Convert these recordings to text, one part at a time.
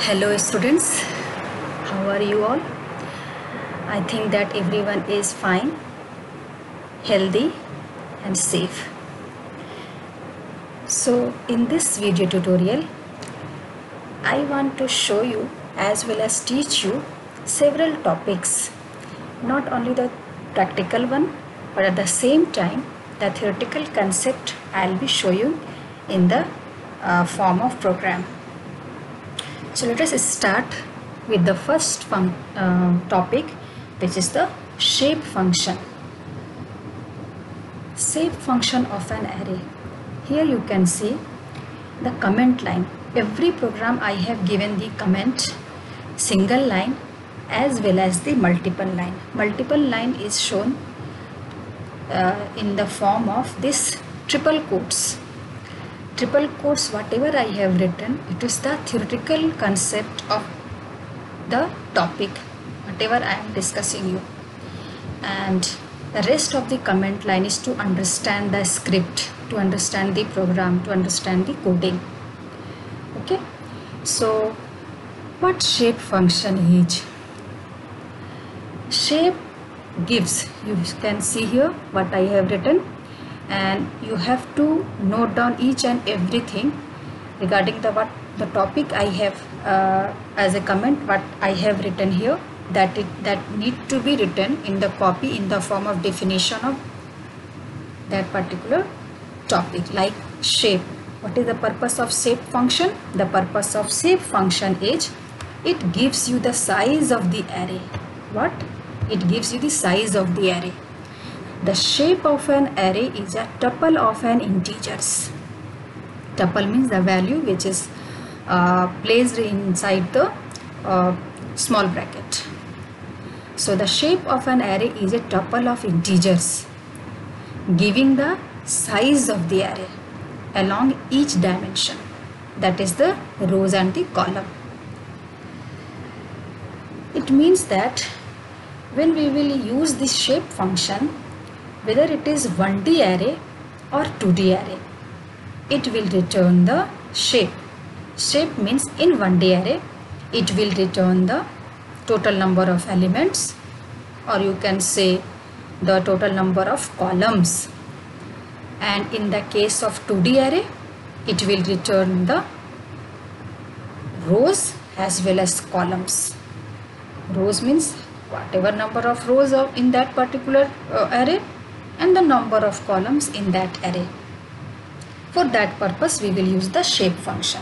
Hello students, how are you all? I think that everyone is fine, healthy and safe. So in this video tutorial, I want to show you as well as teach you several topics, not only the practical one, but at the same time the theoretical concept I'll be showing in the form of program. So let us start with the first topic, which is the shape function. Shape function of an array. Here you can see the comment line. Every program I have given the comment single line as well as the multiple line. Multiple line is shown in the form of this triple quotes. Triple quotes, whatever I have written, it is the theoretical concept of the topic, whatever I am discussing you. And the rest of the comment line is to understand the script, to understand the program, to understand the coding. Okay, so what shape function is? Shape gives, you can see here what I have written, and you have to note down each and everything regarding the topic I have as a comment, what I have written here, that need to be written in the copy in the form of definition of that particular topic. Like shape, what is the purpose of shape function? The purpose of shape function is it gives you the size of the array. What? It gives you the size of the array. The shape of an array is a tuple of an integers. Tuple means the value which is placed inside the small bracket. So the shape of an array is a tuple of integers giving the size of the array along each dimension, that is the rows and the column. It means that when we will use this shape function, whether it is 1D array or 2D array, it will return the shape. Shape means in 1D array, it will return the total number of elements, or you can say the total number of columns. And in the case of 2D array, it will return the rows as well as columns. Rows means whatever number of rows are in that particular array, and the number of columns in that array. For that purpose we will use the shape function.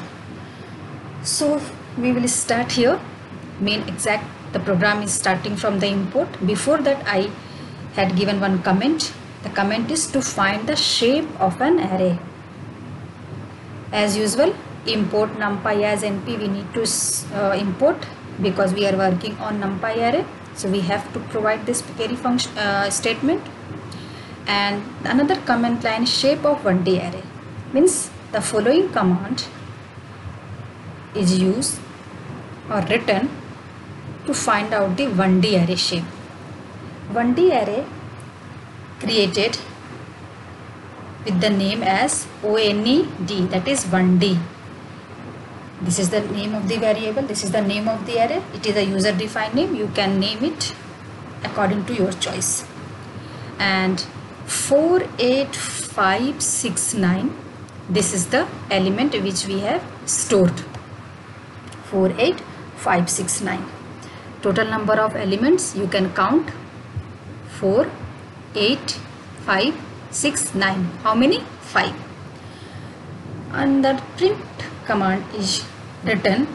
So we will start here. The program is starting from the import. Before that I had given one comment. The comment is to find the shape of an array. As usual, import numpy as np we need to import, because we are working on numpy array. So we have to provide this query function statement. And another comment line, shape of 1D array, means the following command is used or written to find out the 1D array shape. 1D array created with the name as ONED, that is 1D. This is the name of the variable, this is the name of the array. It is a user defined name, you can name it according to your choice. And 48569, this is the element which we have stored. 48569. Total number of elements you can count 48569. How many? 5. And the print command is written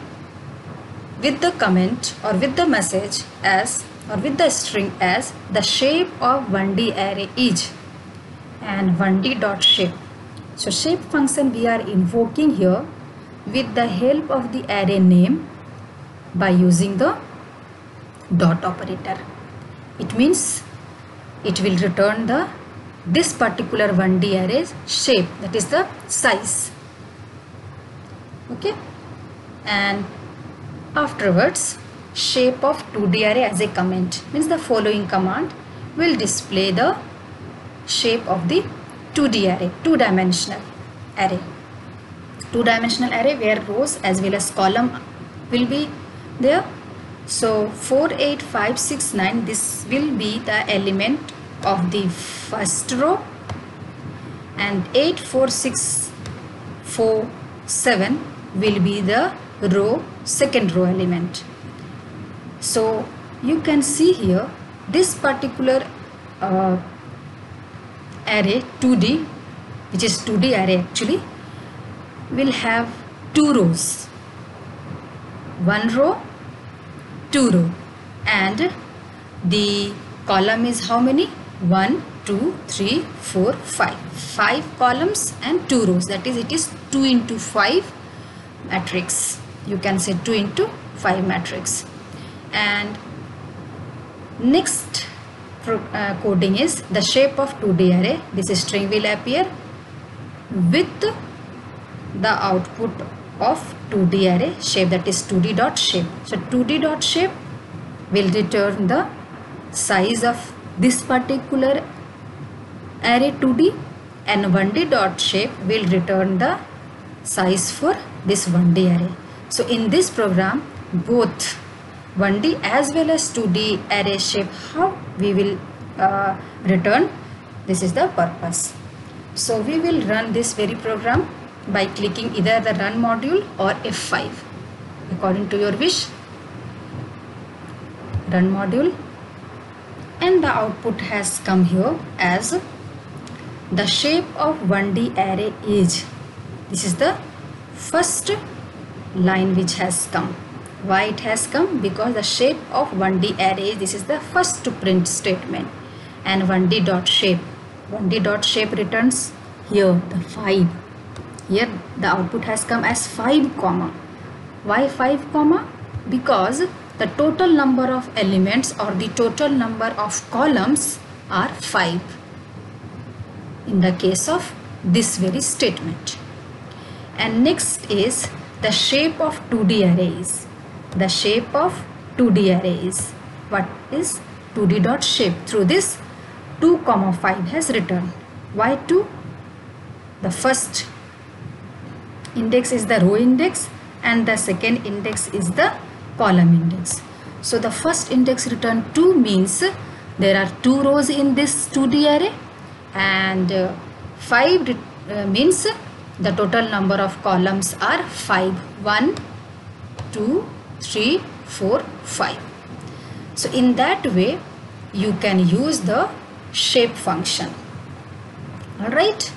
with the comment or with the message as, or with the string as, the shape of 1D array is, and 1D dot shape. So shape function we are invoking here with the help of the array name by using the dot operator. It means it will return this particular 1D array's shape, that is the size. Okay, and afterwards shape of 2D array as a comment, means the following command will display the shape of the 2D array, two-dimensional array. Two-dimensional array where rows as well as column will be there. So 4, 8, 5, 6, 9, this will be the element of the first row, and 8, 4, 6, 4, 7 will be the second row element. So you can see here this particular array 2D, which is 2D array actually, will have 2 rows, 1 row, 2 row, and the column is how many? 1, 2, 3, 4, 5. 5 columns and 2 rows. That is, it is 2 into 5 matrix. You can say 2 into 5 matrix. And next coding is the shape of 2D array. This string will appear with the output of 2D array shape, that is 2D dot shape. So 2D dot shape will return the size of this particular array 2D, and 1D dot shape will return the size for this 1D array. So in this program, both 1D as well as 2D array shape, how we will return, this is the purpose. So we will run this very program by clicking either the run module or F5 according to your wish. Run module, and the output has come here as the shape of 1D array is. This is the first line which has come. Why it has come? Because the shape of 1D array, this is the first print statement, and 1D dot shape. 1D dot shape returns here the 5. Here the output has come as 5 comma. Why 5 comma? Because the total number of elements or the total number of columns are 5 in the case of this very statement. And next is the shape of 2D arrays. The shape of 2D arrays. What is 2D dot shape? Through this 2 comma 5 has returned. Why 2? The first index is the row index and the second index is the column index. So the first index return 2 means there are 2 rows in this 2D array, and 5 means the total number of columns are 5. 1, 2, 3, 4, 5. So in that way you can use the shape function. Alright.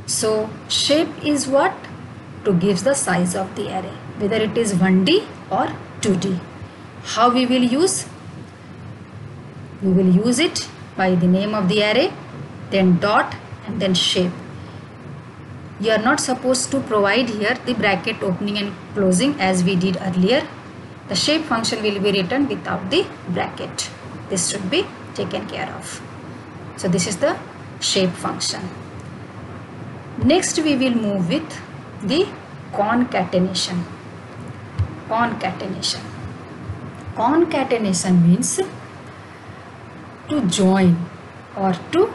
So shape is what? To give the size of the array, whether it is 1D or 2D. How we will use? We will use it by the name of the array, then dot, and then shape. You are not supposed to provide here the bracket opening and closing as we did earlier. The shape function will be written without the bracket. This should be taken care of. So this is the shape function. Next we will move with the concatenation. Concatenation. Concatenation means to join or to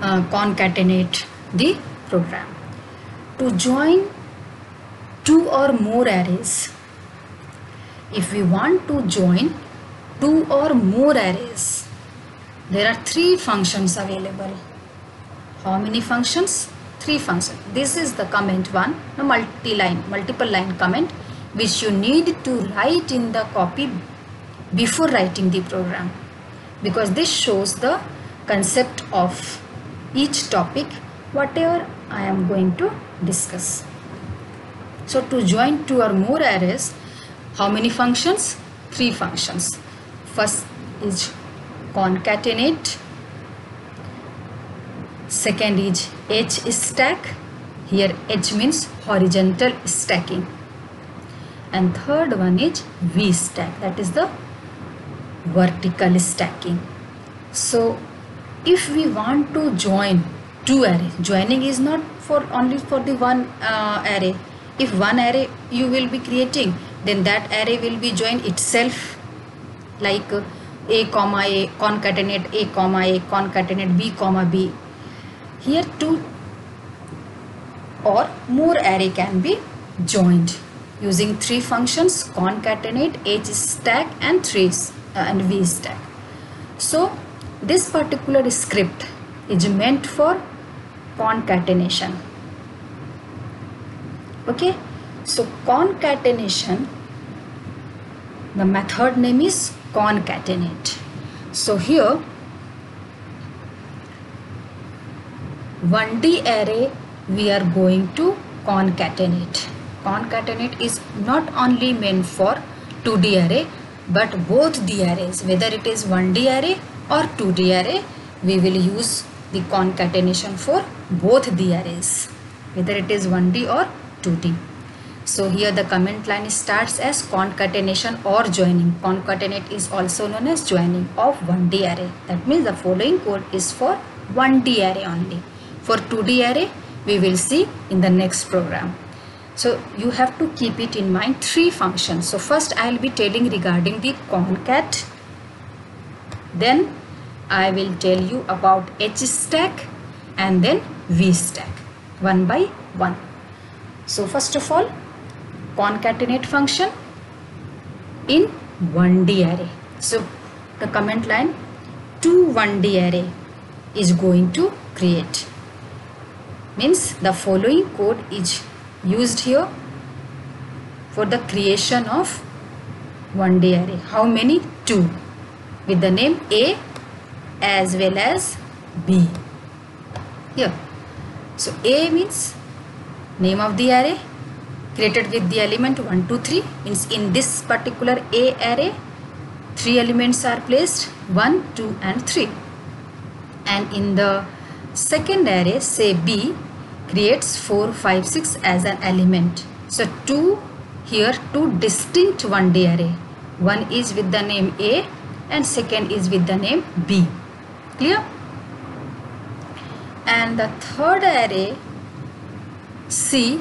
concatenate the program. To join 2 or more arrays. If we want to join 2 or more arrays, there are 3 functions available. How many functions? 3 functions. This is the comment one, the multiple line comment, which you need to write in the copy before writing the program, because this shows the concept of each topic, whatever I am going to discuss. So to join 2 or more arrays, how many functions? 3 functions. First is concatenate, second is H stack, here H means horizontal stacking, and third one is V stack, that is the vertical stacking. So if we want to join 2 arrays, joining is not only for the one array. If one array you will be creating, then that array will be joined itself, like A comma A, concatenate A comma A, concatenate B comma B. Here to or more array can be joined using three functions: concatenate, hstack, and vstack. So this particular script is meant for concatenation. Okay, so concatenation, the method name is concatenate. So here 1D array we are going to concatenate. Concatenate is not only meant for 2D array but both the arrays, whether it is 1D array or 2D array, we will use the concatenation for both the arrays, whether it is 1D or 2D. So here the comment line starts as concatenation or joining. Concatenate is also known as joining of 1D array. That means the following code is for 1D array only. For 2D array we will see in the next program. So you have to keep it in mind, three functions. So first I will be telling regarding the concat, then I will tell you about hstack, and then vstack, one by one. So first of all, concatenate function in 1D array. So the comment line 2 1D array is going to create. Means the following code is used here for the creation of 1D array. How many? 2, with the name A as well as B here. So A means name of the array created with the element 1, 2, 3. Means in this particular A array 3 elements are placed, 1, 2 and 3. And in the second array, say B, creates 4, 5, 6 as an element. So two distinct 1D array. One is with the name A and second is with the name B. Clear? And the third array C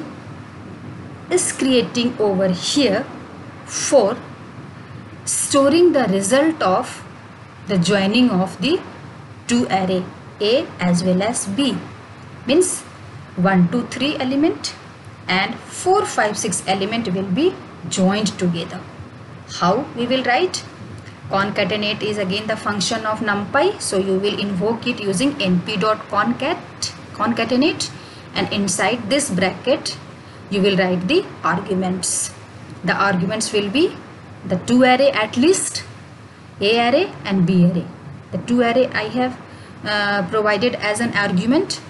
is creating over here for storing the result of the joining of the two array A as well as B. Means 1, 2, 3 element and 4, 5, 6 element will be joined together. How we will write? Concatenate is again the function of numpy, so you will invoke it using np.concatenate, and inside this bracket you will write the arguments. The arguments will be the two array at least, A array and B array. The two array I have provided as an argument,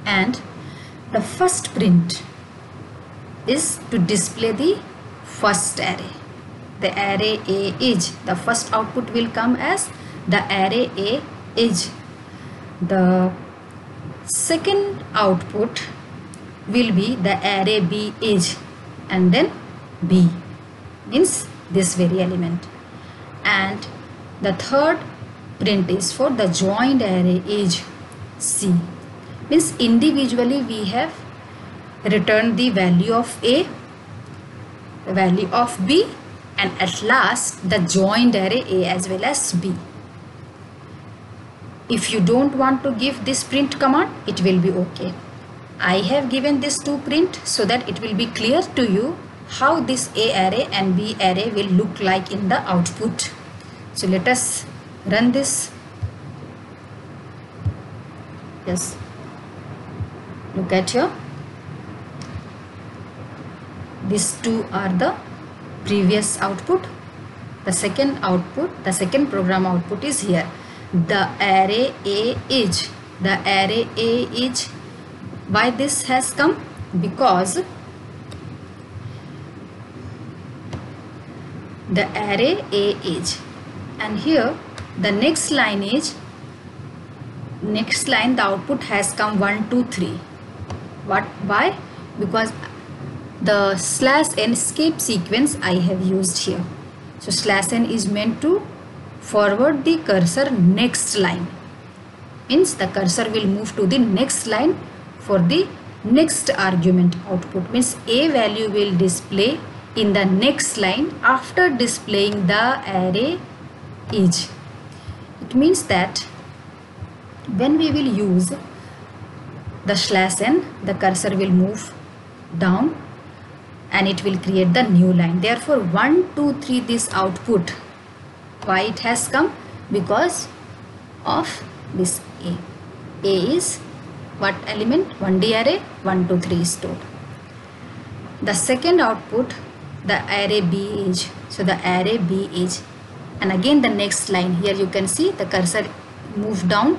and the first print is to display the first array. The array A is, the first output will come as the array A is. The second output will be the array B is, and then B means this very element. And the third print is for the joined array is C. Means individually we have returned the value of A, the value of B, and at last the joined array A as well as B. If you don't want to give this print command, it will be okay. I have given this to print so that it will be clear to you how this A array and B array will look like in the output. So let us run this. Yes, look at here. These two are the previous output. The second output, the second program output is here. The array A is, the array A is. Why this has come? Because the array A is, and here the next line is, next line the output has come 1, 2, 3. What? Why? Because the /n escape sequence I have used here. So /n is meant to forward the cursor next line. Means the cursor will move to the next line for the next argument output. Means A value will display in the next line after displaying the array is. It means that when we will use the slash n, the cursor will move down and it will create the new line. Therefore 1, 2, 3, this output, why it has come? Because of this A. A is what element? 1D array, 1, 2, 3 is stored. The second output, the array B is, so the array B is, and again the next line, here you can see the cursor move down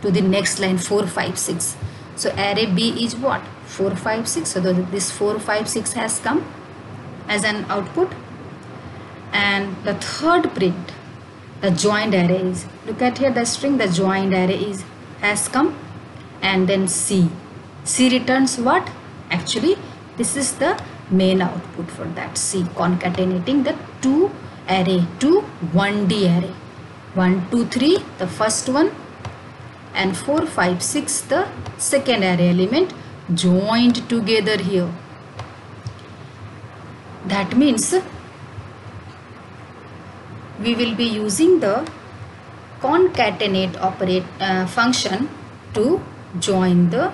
to the next line, 4, 5, 6. So array B is what? 4, 5, 6. So this 4, 5, 6 has come as an output. And the third print, the joined array is, look at here the string, the joined array is has come. And then C returns what? Actually this is the main output for that C, concatenating the two array to 1D array. 1, 2, 3 the first one, and 4, 5, 6 the second array element joined together here. That means we will be using the concatenate function to join the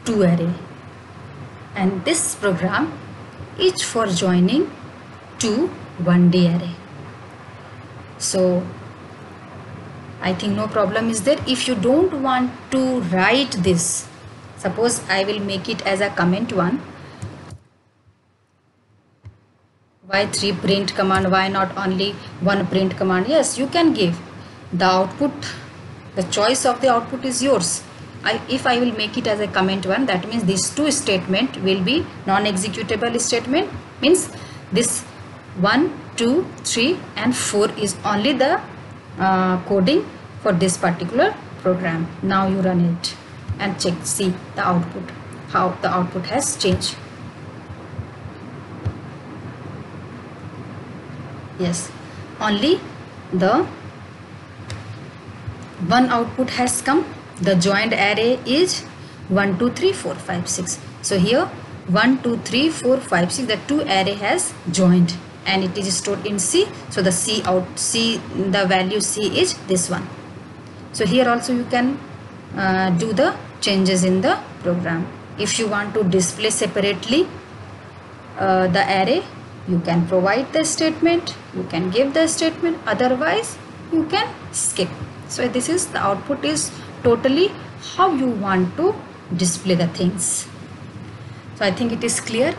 two array, and this program is for joining two 1D array. So I think no problem is there. If you don't want to write this, suppose I will make it as a comment one. Why 3 print command? Why not only 1 print command? Yes, you can give the output. The choice of the output is yours. If I will make it as a comment one, that means these two statement will be non-executable statement. Means this 1, 2, 3 and 4 is only the coding for this particular program. Now you run it and check, see the output, how the output has changed. Yes, only the one output has come. The joined array is 1, 2, 3, 4, 5, 6. So here 1, 2, 3, 4, 5, 6, the two array has joined and it is stored in C. So the the value C is this one. So here also you can do the changes in the program. If you want to display separately the array, you can provide the statement, you can give the statement, otherwise you can skip. So this is the output is totally how you want to display the things. So I think it is clear.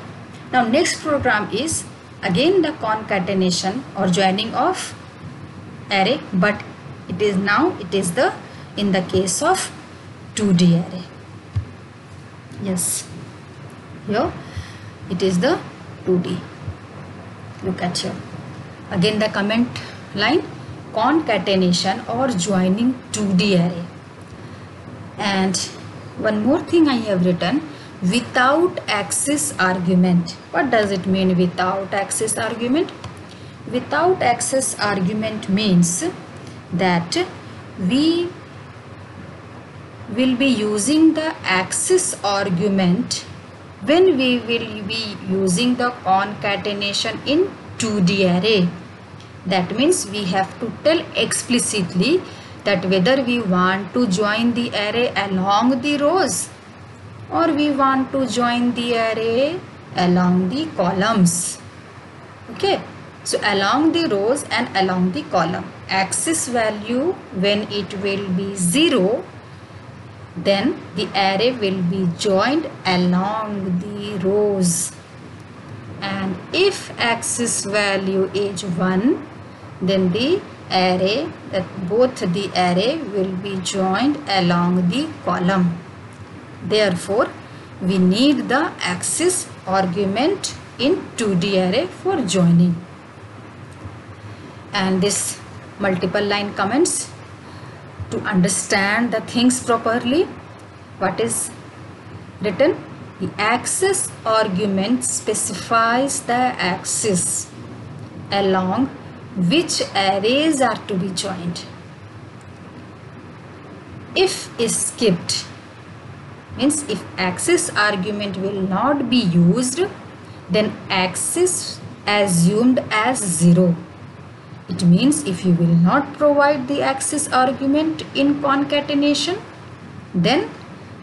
Now next program is again the concatenation or joining of array, but it is the in the case of 2D array. Yes, here it is the 2D. Look at here again the comment line, concatenation or joining 2D array. And one more thing I have written, without access argument. What does it mean without access argument? Without access argument means that we will be using the access argument when we will be using the concatenation in 2D array. That means we have to tell explicitly that whether we want to join the array along the rows or we want to join the array along the columns. Okay, so along the rows and along the column. Access value when it will be 0, then the array will be joined along the rows, and if access value is 1, then the array, both the array will be joined along the column. Therefore we need the access argument in 2D array for joining. And this multiple line comments, to understand the things properly, what is written? The access argument specifies the axis along which arrays are to be joined. If is skipped, means if access argument will not be used, then access assumed as 0. It means if you will not provide the access argument in concatenation, then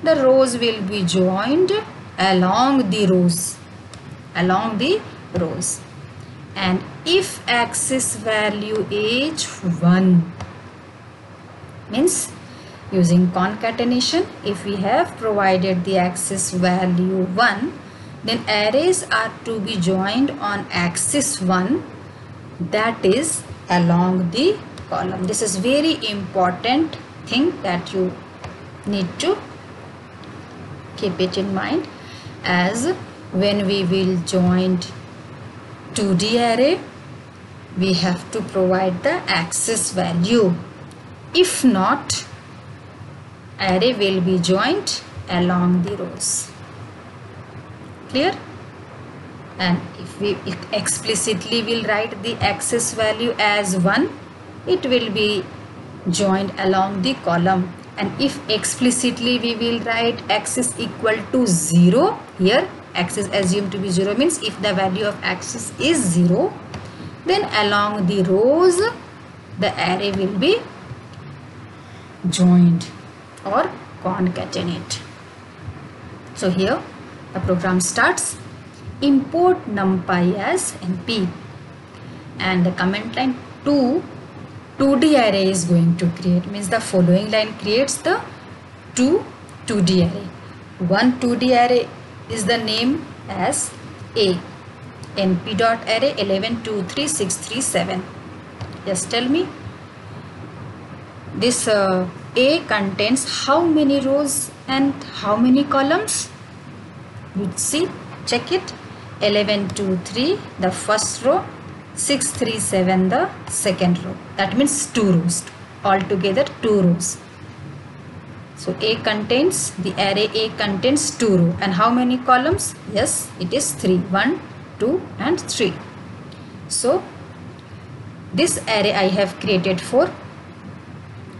the rows will be joined along the rows. And if axis value is 1, means using concatenation, if we have provided the axis value 1, then arrays are to be joined on axis 1, that is along the column. This is very important thing that you need to keep it in mind, as when we will join 2D array, we have to provide the axis value. If not, array will be joined along the rows. Clear? And if we explicitly will write the axis value as 1, it will be joined along the column. And if explicitly we will write axis equal to 0, here axis assumed to be 0 means if the value of axis is 0, then along the rows the array will be joined or concatenate. So here the program starts. Import numpy as np, and the comment line 2D array is going to create, means the following line creates the 2D array. One 2D array is the name as A, np.array 11 2 3 6 3 7. Just tell me, this A contains how many rows and how many columns? Let's see, check it. 11 2 3 the first row, 6 3 7 the second row, that means 2 rows, altogether 2 rows. So the array A contains 2 rows, and how many columns? Yes, it is 3, 1 2 and 3. So this array I have created for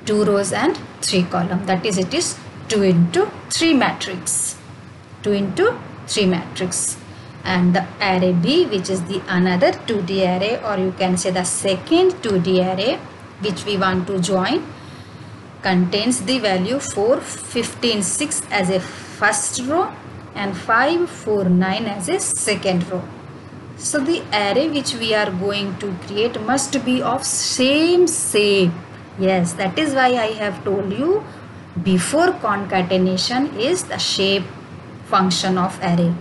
2 rows and 3 columns, that is, it is 2 into 3 matrix. And the array B, which is the another 2D array, or you can say the second 2D array which we want to join, contains the value 4 15 6 as a first row and 5 4 9 as a second row. So the array which we are going to create must be of same shape. Yes, that is why I have told you before concatenation is the shape function of array.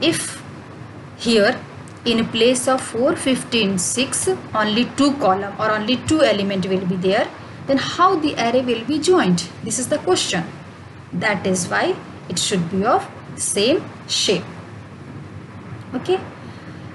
If here in place of 4 15 6 only 2 column or only 2 element will be there, then how the array will be joined? This is the question. That is why it should be of same shape. Okay,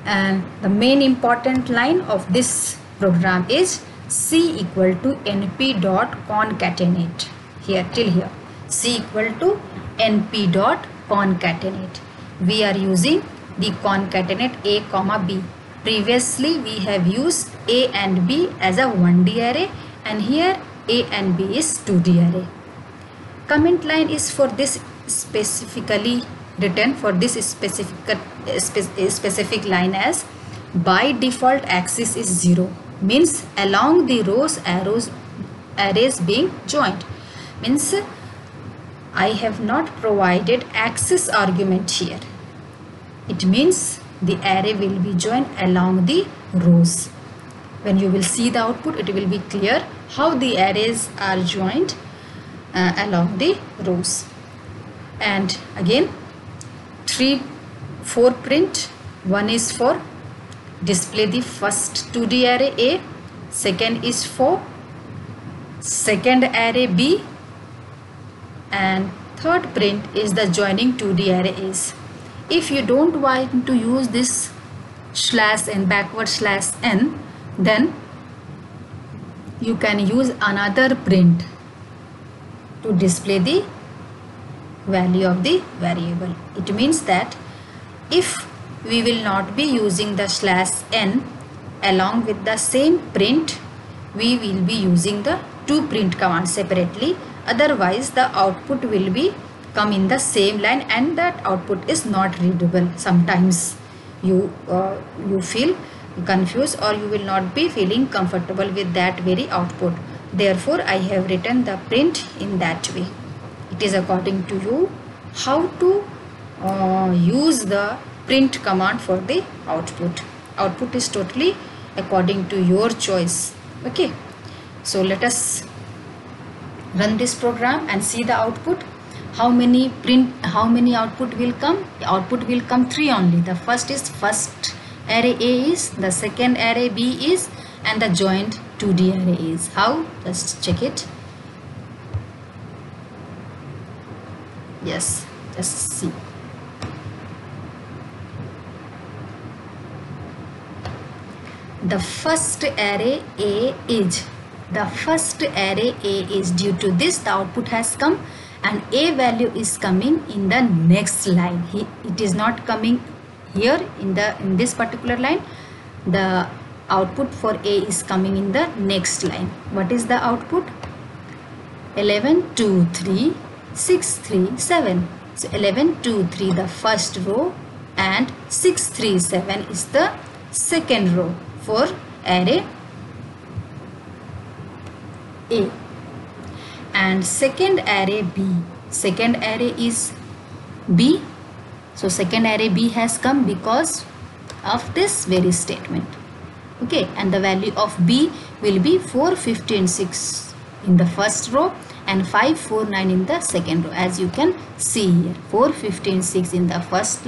and the main important line of this program is C equal to np dot concatenate. Here till here, C equal to np dot concatenate. We are using the concatenate A comma B. Previously we have used A and B as a 1D array, and here A and B is 2D array. Comment line is for this specifically written for this specific line as by default axis is 0, means along the rows arrays being joined, means I have not provided axis argument here. It means the array will be joined along the rows. When you will see the output, it will be clear how the arrays are joined along the rows. And again 4 print. One is for display the first 2D array A, second is for second array B, and third print is the joining 2D array is. If you don't want to use this /n /n, then you can use another print to display the value of the variable. It means that if we will not be using the /n along with the same print, we will be using the toPrint command separately. Otherwise the output will be come in the same line and that output is not readable. Sometimes you feel confused or you will not be feeling comfortable with that very output. Therefore I have written the print in that way. It is according to you how to use the print command for the output. Output is totally according to your choice. Okay, so let us run this program and see the output. How many output will come? The output will come 3 only. The first array A is, the second array B is, and the joined 2D array is. How? Just check it. Yes, just see. The first array A is. Due to this, the output has come, and A value is coming in the next line. It is not coming here in this particular line. The output for A is coming in the next line. What is the output? 11, 2, 3, 6, 3, 7. So 11, 2, 3 the first row, and 6, 3, 7 is the second row for array A. And second array B. Second array is B. So second array B has come because of this very statement. Okay, and the value of B will be 4, 15, 6 in the first row and 5, 4, 9 in the second row. As you can see here, 4, 15, 6 in the first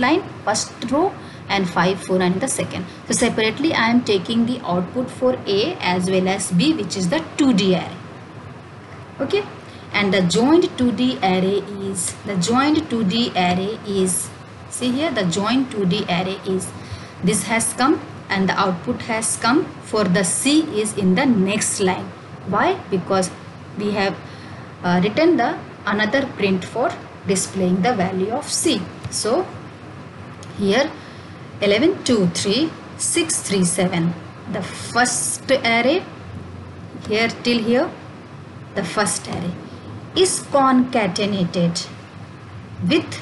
row and 5, 4, 9 in the second. So separately I am taking the output for A as well as B, which is the 2D array. Okay, and the joined 2D array is, see here, the joined 2D array is, this has come and the output has come for the C is in the next line. Why? Because we have written the another print for displaying the value of C. So here 11, 2, 3, 6, 3, 7. The first array here till here, the first array is concatenated with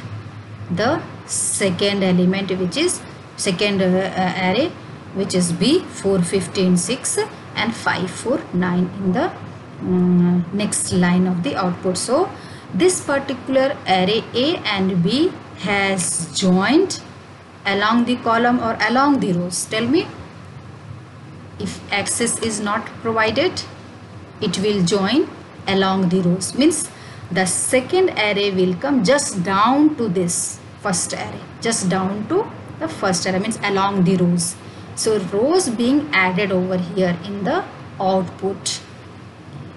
the second element, which is second array, which is B, 4, 15, 6 and 5, 4, 9 in the next line of the output. So this particular array A and B has joined along the column or along the rows. Tell me, if access is not provided, it will join along the rows, means the second array will come just down to this first array, just down to the first array, means along the rows. So rows being added over here in the output.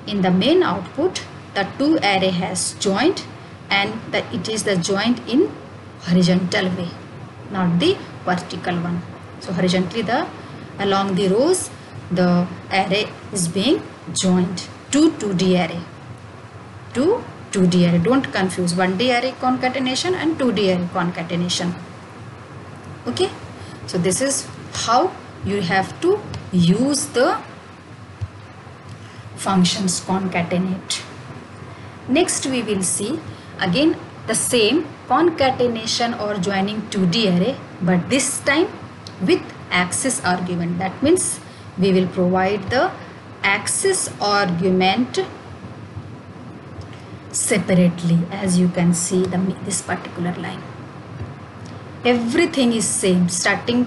In the main output, the two array has joined, and it is the joint in horizontal way, not the vertical one. So horizontally, along the rows, the array is being joined to 2D array. To 2D array. Don't confuse 1D array concatenation and 2D array concatenation. Okay. So this is how you have to use the functions concatenate. Next we will see again the same concatenation or joining 2D array, but this time with access argument. That means we will provide the access argument separately. As you can see this particular line, everything is same starting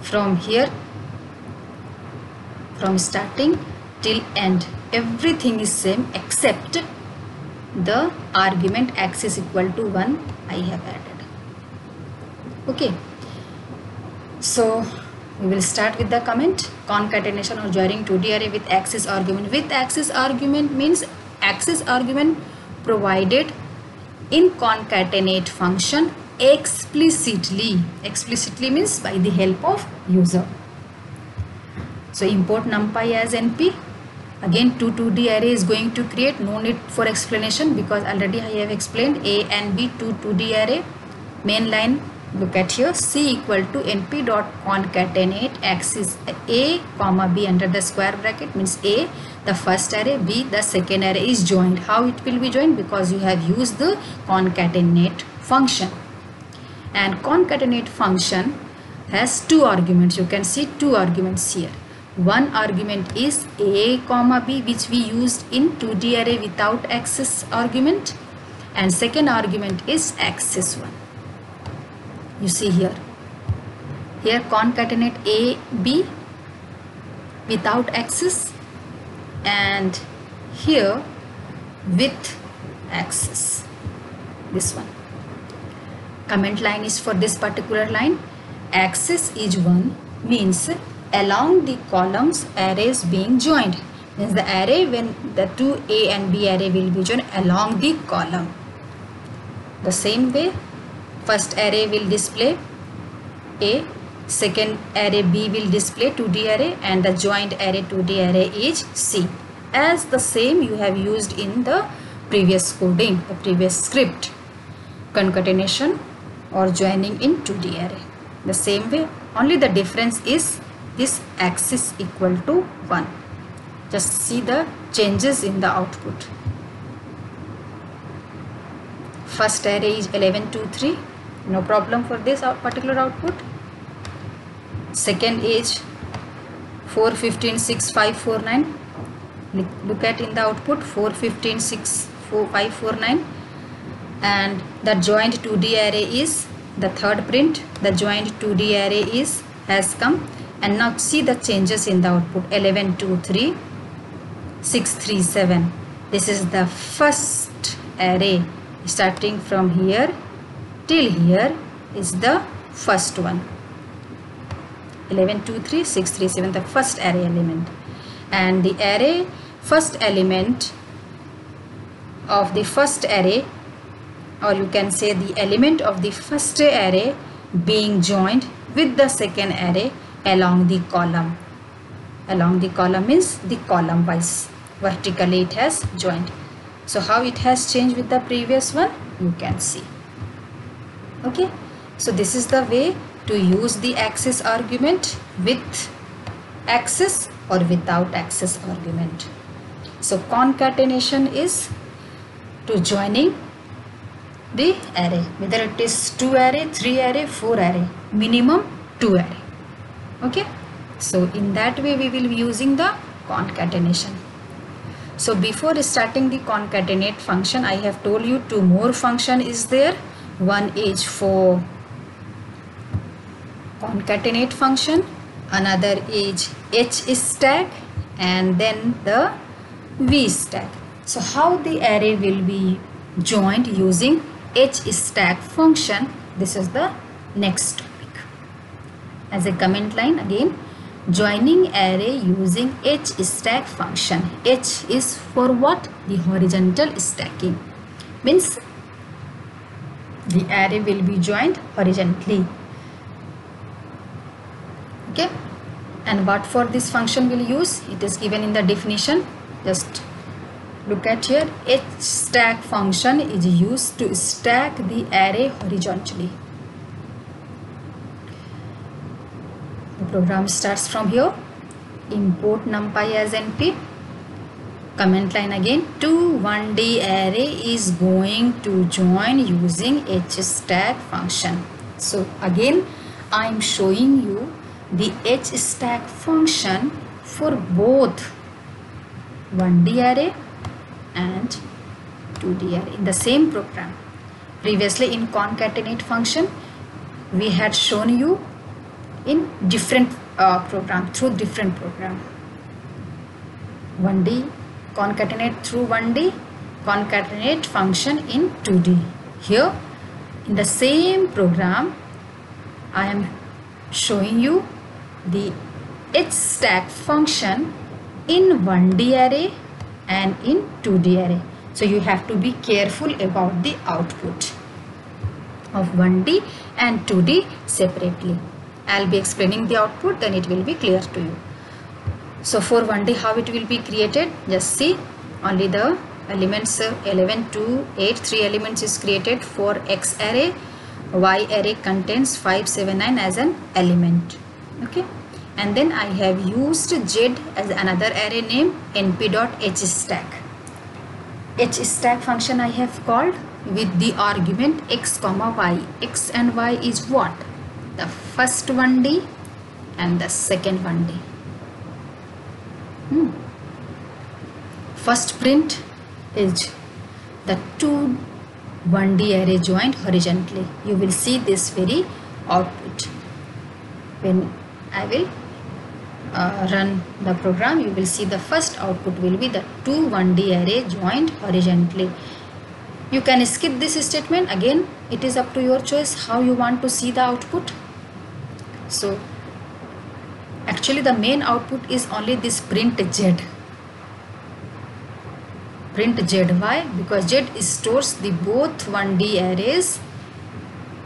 from here, from starting till end, everything is same except the argument access equal to 1 I have added. Okay, so we will start with the comment. Concatenation or joining 2D array with access argument. With access argument means access argument provided in concatenate function explicitly. Explicitly means by the help of user. So import numpy as np. Again 2D array is going to create, no need for explanation because already I have explained. A and B 2D array. Main line, look at here, C equal to np dot concatenate axis A comma B under the square bracket, means A the first array, B the second array is joined. How it will be joined? Because you have used the concatenate function, and concatenate function has two arguments. You can see two arguments here. One argument is a comma b, which we used in 2D array without axis argument, and second argument is axis 1. You see here concatenate a b without axis, and here with axis, this one. Comment line is for this particular line. Axis is 1 means along the columns arrays being joined, means the array when the two A and B array will be joined along the column. The same way, first array will display A, second array B will display 2D array, and the joined array 2D array is C. As the same you have used in the previous coding, the previous script, concatenation or joining in 2D array. The same way, only the difference is this axis equal to 1. Just see the changes in the output. First array is 11, 2, 3. No problem for this particular output. Second is 4, 15, 6, 5, 4, 9. Look at in the output 4, 15, 6, 4, 5, 4, 9. And the joined 2D array is the third print. The joined 2D array has come. And now see the changes in the output. 11, 2, 3, 6, 3, 7. This is the first array. Starting from here till here is the first one. 11, 2, 3, 6, 3, 7, the first array element. And the array first element of the first array, or you can say the element of the first array being joined with the second array along the column. Along the column means the column wise. Vertically it has joined. So how it has changed with the previous one, you can see. Okay, so this is the way to use the axis argument with axis or without axis argument. So concatenation is to joining the array, whether it is 2 array, 3 array, 4 array, minimum 2 array. Okay, so in that way we will be using the concatenation. So before starting the concatenate function, I have told you two more function is there. One is for concatenate function, another is H stack, and then the V stack. So how the array will be joined using H stack function, this is the next topic. As a comment line again, joining array using H stack function. H is for what? The horizontal stacking. Means the array will be joined horizontally. Okay. And what for this function will use? It is given in the definition. Just look at here. H stack function is used to stack the array horizontally. The program starts from here. Import numpy as np. Comment line again. To 1D array is going to join using H stack function. So again I am showing you the H stack function for both 1D array and 2D array in the same program. Previously in concatenate function we had shown you in different program, through different program. 1D concatenate through 1D, concatenate function in 2D. Here in the same program I am showing you the H stack function in 1D array and in 2D array. So you have to be careful about the output of 1D and 2D separately. I'll be explaining the output, then it will be clear to you. So for 1D how it will be created, just see, only the elements 11, 2, 8, 3 elements is created for X array. Y array contains 5, 7, 9 as an element. Okay, and then I have used Z as another array name np.hstack. Hstack function I have called with the argument x comma y. X and y is what? The first 1D and the second 1D. First print is the two 1D array joined horizontally. You will see this very output. When I will run the program, you will see the first output will be the two 1D array joined horizontally. You can skip this statement. Again, it is up to your choice how you want to see the output. So actually the main output is only this print Z. Print Z. Why? Because Z stores the both 1D arrays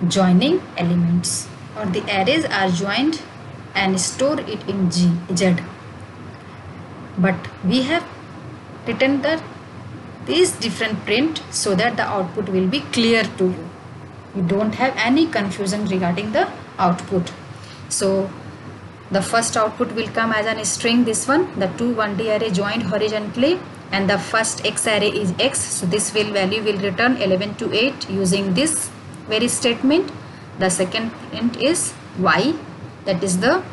joining elements, or the arrays are joined and store it in Z. But we have written these different print so that the output will be clear to you. You don't have any confusion regarding the output. So the first output will come as a string, this one, the two 1D array joined horizontally, and the first X array is X. So this value will return 11 to 8 using this very statement. The second print is Y, that is the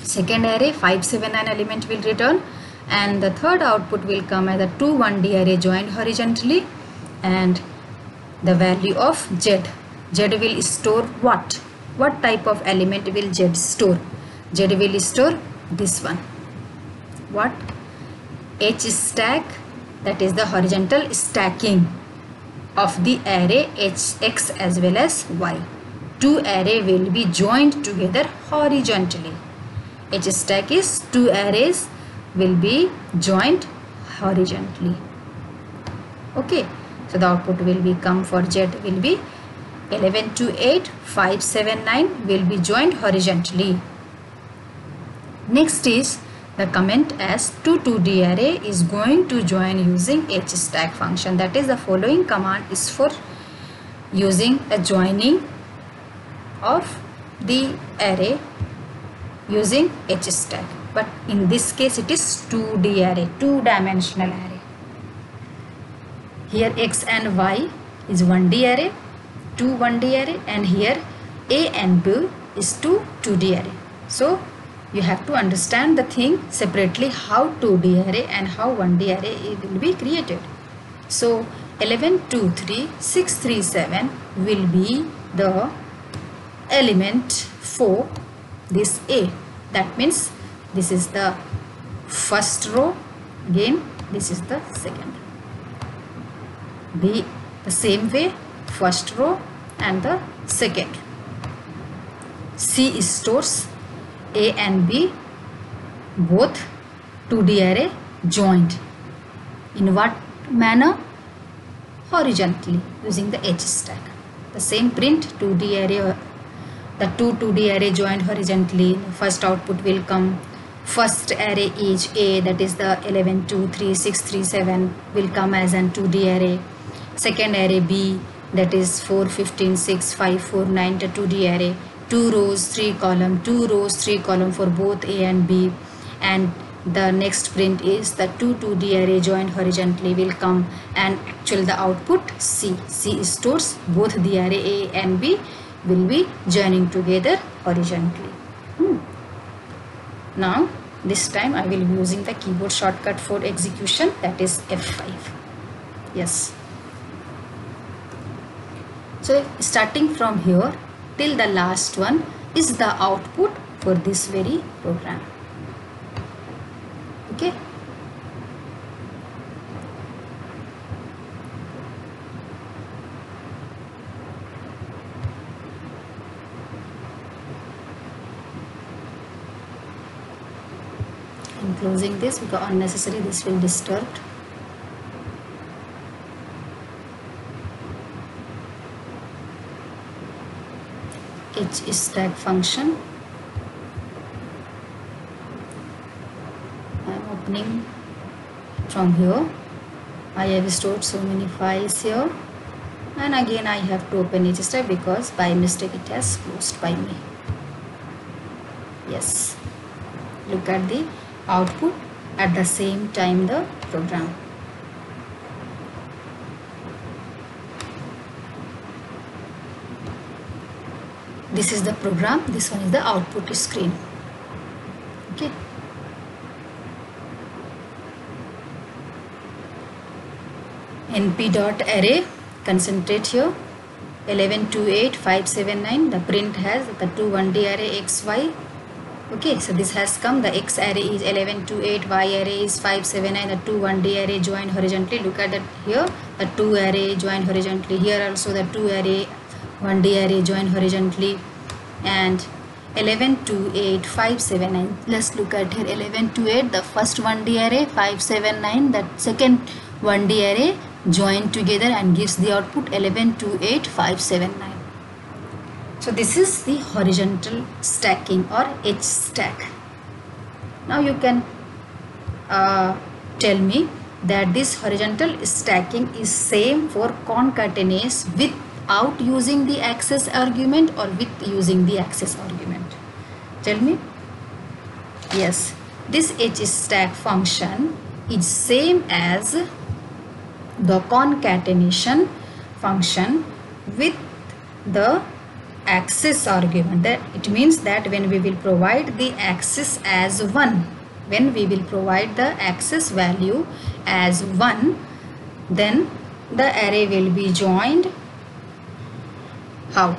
second array, 5, 7, 9 element will return, and the third output will come as a two 1D array joined horizontally, and the value of Z. Z will store what? What type of element will Z store? Z will store this one. What? H stack, that is the horizontal stacking of the array X as well as Y. Two array will be joined together horizontally. H stack is two arrays will be joined horizontally. Okay, so the output will be come for Z will be 11 to 8, 5, 7, 9 will be joined horizontally. Next is the comment as 2D array is going to join using H stack function. That is, the following command is for using the joining of the array using H stack. But in this case it is 2D array, two-dimensional array. Here X and Y is 1D array, two 1D array, and here A and B is two 2D array. So you have to understand the thing separately, how 2D array and how 1D array will be created. So 11, 2, 3, 6, 3, 7 will be the element for this A. That means this is the first row, again this is the second row. B the same way, first row and the second. C stores A and B both 2D array joined. In what manner? Horizontally using the H stack. The same print 2D array, the two 2D array joined horizontally. First output will come. First array is A, that is the 11, 2, 3, 6, 3, 7 will come as an 2D array. Second array B, that is 4, 15, 6, 5, 4, 9, the 2D array. 2 rows, 3 column, 2 rows, 3 column for both A and B. And the next print is the two 2D array joined horizontally will come, and actually the output C. C stores both the array A and B will be joining together horizontally. Now this time I will be using the keyboard shortcut for execution, that is F5. Yes. So starting from here till the last one is the output for this very program. Okay. I'm closing this because unnecessary this will disturb. H stack function. I am opening from here. I have stored so many files here, and again I have to open H stack because by mistake it has closed by me. Yes, look at the output at the same time the program. This is the program, this one is the output screen. Okay. np dot array, concentrate here, 11 2 8 5 7 9. The print has the 2 1D array xy. Okay, so this has come. The x array is 11 2 8, y array is 5 7 9. The 2 1D array joined horizontally. Look at that here, the 2 array joined horizontally. Here also the 2 array 1D array joined horizontally. And 11 2 8 5 7 9. Let's look at here, 11 2 8, the first 1D array, 5 7 9, that second 1D array joined together and gives the output 11 2 8 5 7 9. So this is the horizontal stacking or H stack. Now you can tell me that this horizontal stacking is same for concatenates without using the access argument or with using the access argument. Tell me. Yes, this H stack function is same as the concatenation function with the access argument. That it means that when we will provide the access as 1, when we will provide the access value as 1, then the array will be joined how?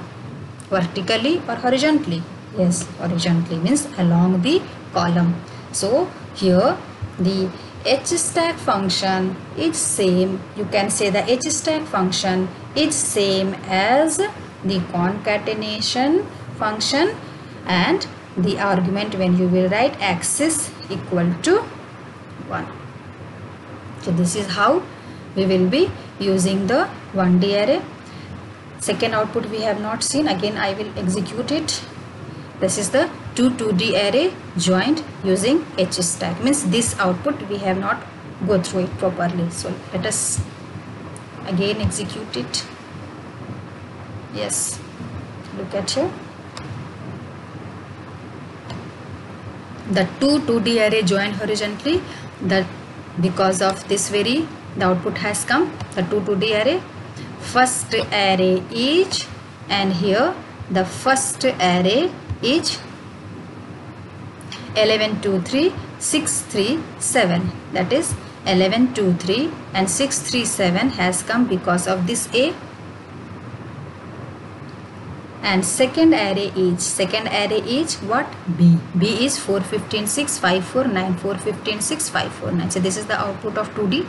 Vertically or horizontally? Yes, horizontally, means along the column. So here the H stack function is same, you can say the H stack function is same as the concatenation function, and the argument when you will write access equal to 1. So this is how we will be using the 1D array. Second output we have not seen, again I will execute it. This is the 2D array joined using H stack, means this output we have not go through it properly. So let us again execute it. Yes, look at here, the 2D array joined horizontally, that because of this the output has come, the 2D array, first array is, and here the first array is 11 2 3 6 3 7, that is 11 2 3 and 6 3 7 has come because of this A. And second array is what? B. B is 4 15 6 5 4 9, 4 15 6 5 4 9. So this is the output of 2D,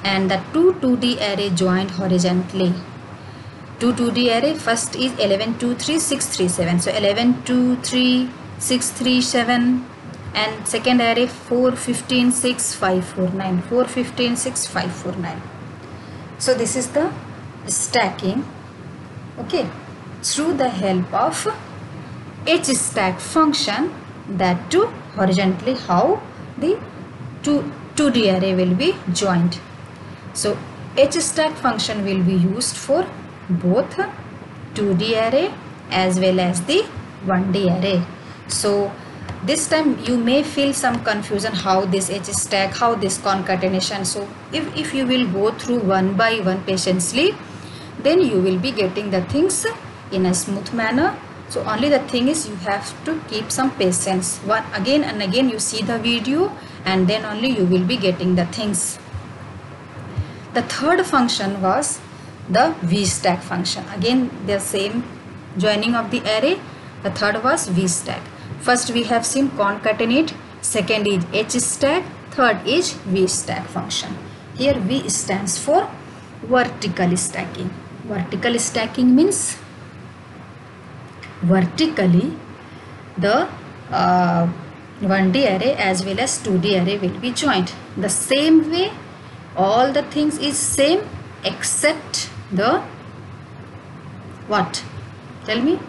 and the 2D array joined horizontally. 2D array, first is 11 2 3 6 3 7. So 11 2 3 6 3 7, and second array 4 15 6 5 4 9, 4 15 6 5 4 9. So this is the stacking, okay, through the help of H stack function, that too horizontally, how the 2D array will be joined. So H stack function will be used for both 2D array as well as the 1D array. So this time you may feel some confusion, how this H stack, how this concatenation. So if you will go through one by one patiently, then you will be getting the things in a smooth manner. So only the thing is you have to keep some patience. Again and again you see the video, and then only you will be getting the things. The third function was the V stack function. Again the same joining of the array. The third was V stack. First we have seen concatenate, second is H stack, third is V stack function. Here V stands for vertical stacking. Vertical stacking means vertically the 1D array as well as 2D array will be joined. The same way, all the things is same except the what? Tell me.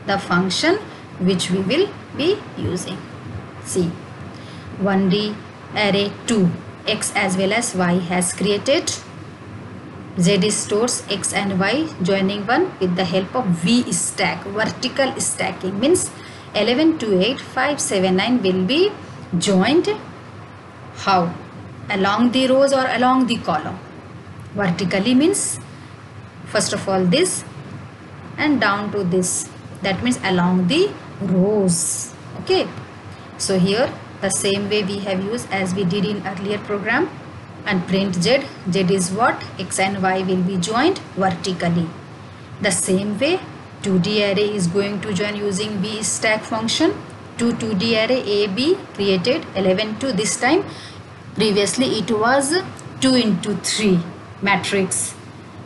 The function which we will be using. See, 1D array 2, x as well as y has created. Z stores x and y joining 1 with the help of V stack. Vertical stacking means 11 2 8 5 7 9 will be joined how? Along the rows or along the column. Vertically means first of all this and down to this, that means along the rows. Okay, so here the same way we have used as we did in earlier program. and print z. Z is what? X and y will be joined vertically. The same way 2D array is going to join using B stack function. 2D array A, B created 11, 2. This time previously it was 2 into 3 matrix.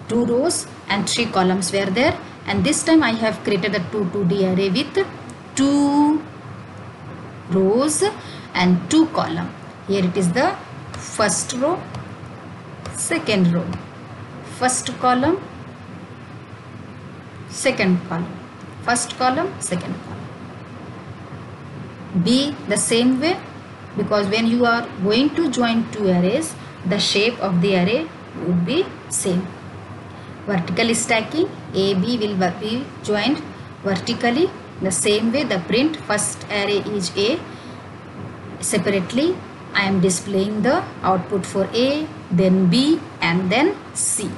2 rows and 3 columns were there, and this time I have created the 2D array with 2 rows and 2 columns. Here it is the first row, second row, first column, second column, first column, second column. B the same way, because when you are going to join two arrays, the shape of the array would be same. Vertical stacking, A, B will be joined vertically. The same way the print first array is A. Separately I am displaying the output for A, then B and then C.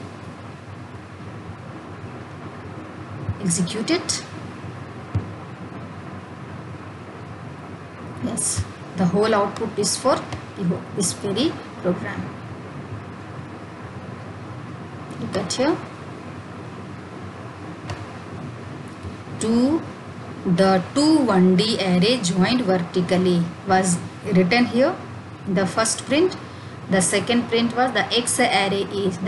Execute it. Yes, the whole output is for this very program. Look at here. The two 1D array joined vertically was written here. The first print. The second print was the x array is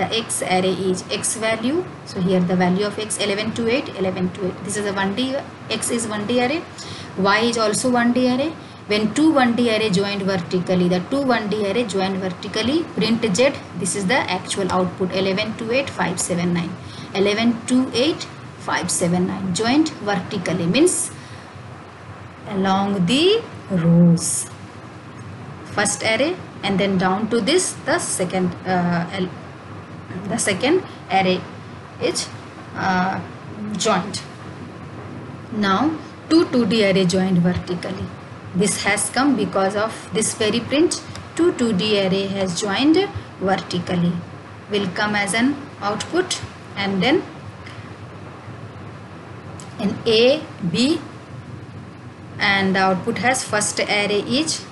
x value. So here the value of x 11 to 8, 11 to 8. This is a 1D, x is 1D array, y is also 1D array. When two 1D array joined vertically, the two 1D array joined vertically, print z. This is the actual output 11 to 8, 579. 11 to 8, 579 joined vertically means along the rows. First array and then down to this the second array is joined. Now 2D array joined vertically. This has come because of this very print. 2D array has joined vertically. Will come as an output, and then in A, B, and the output has first array is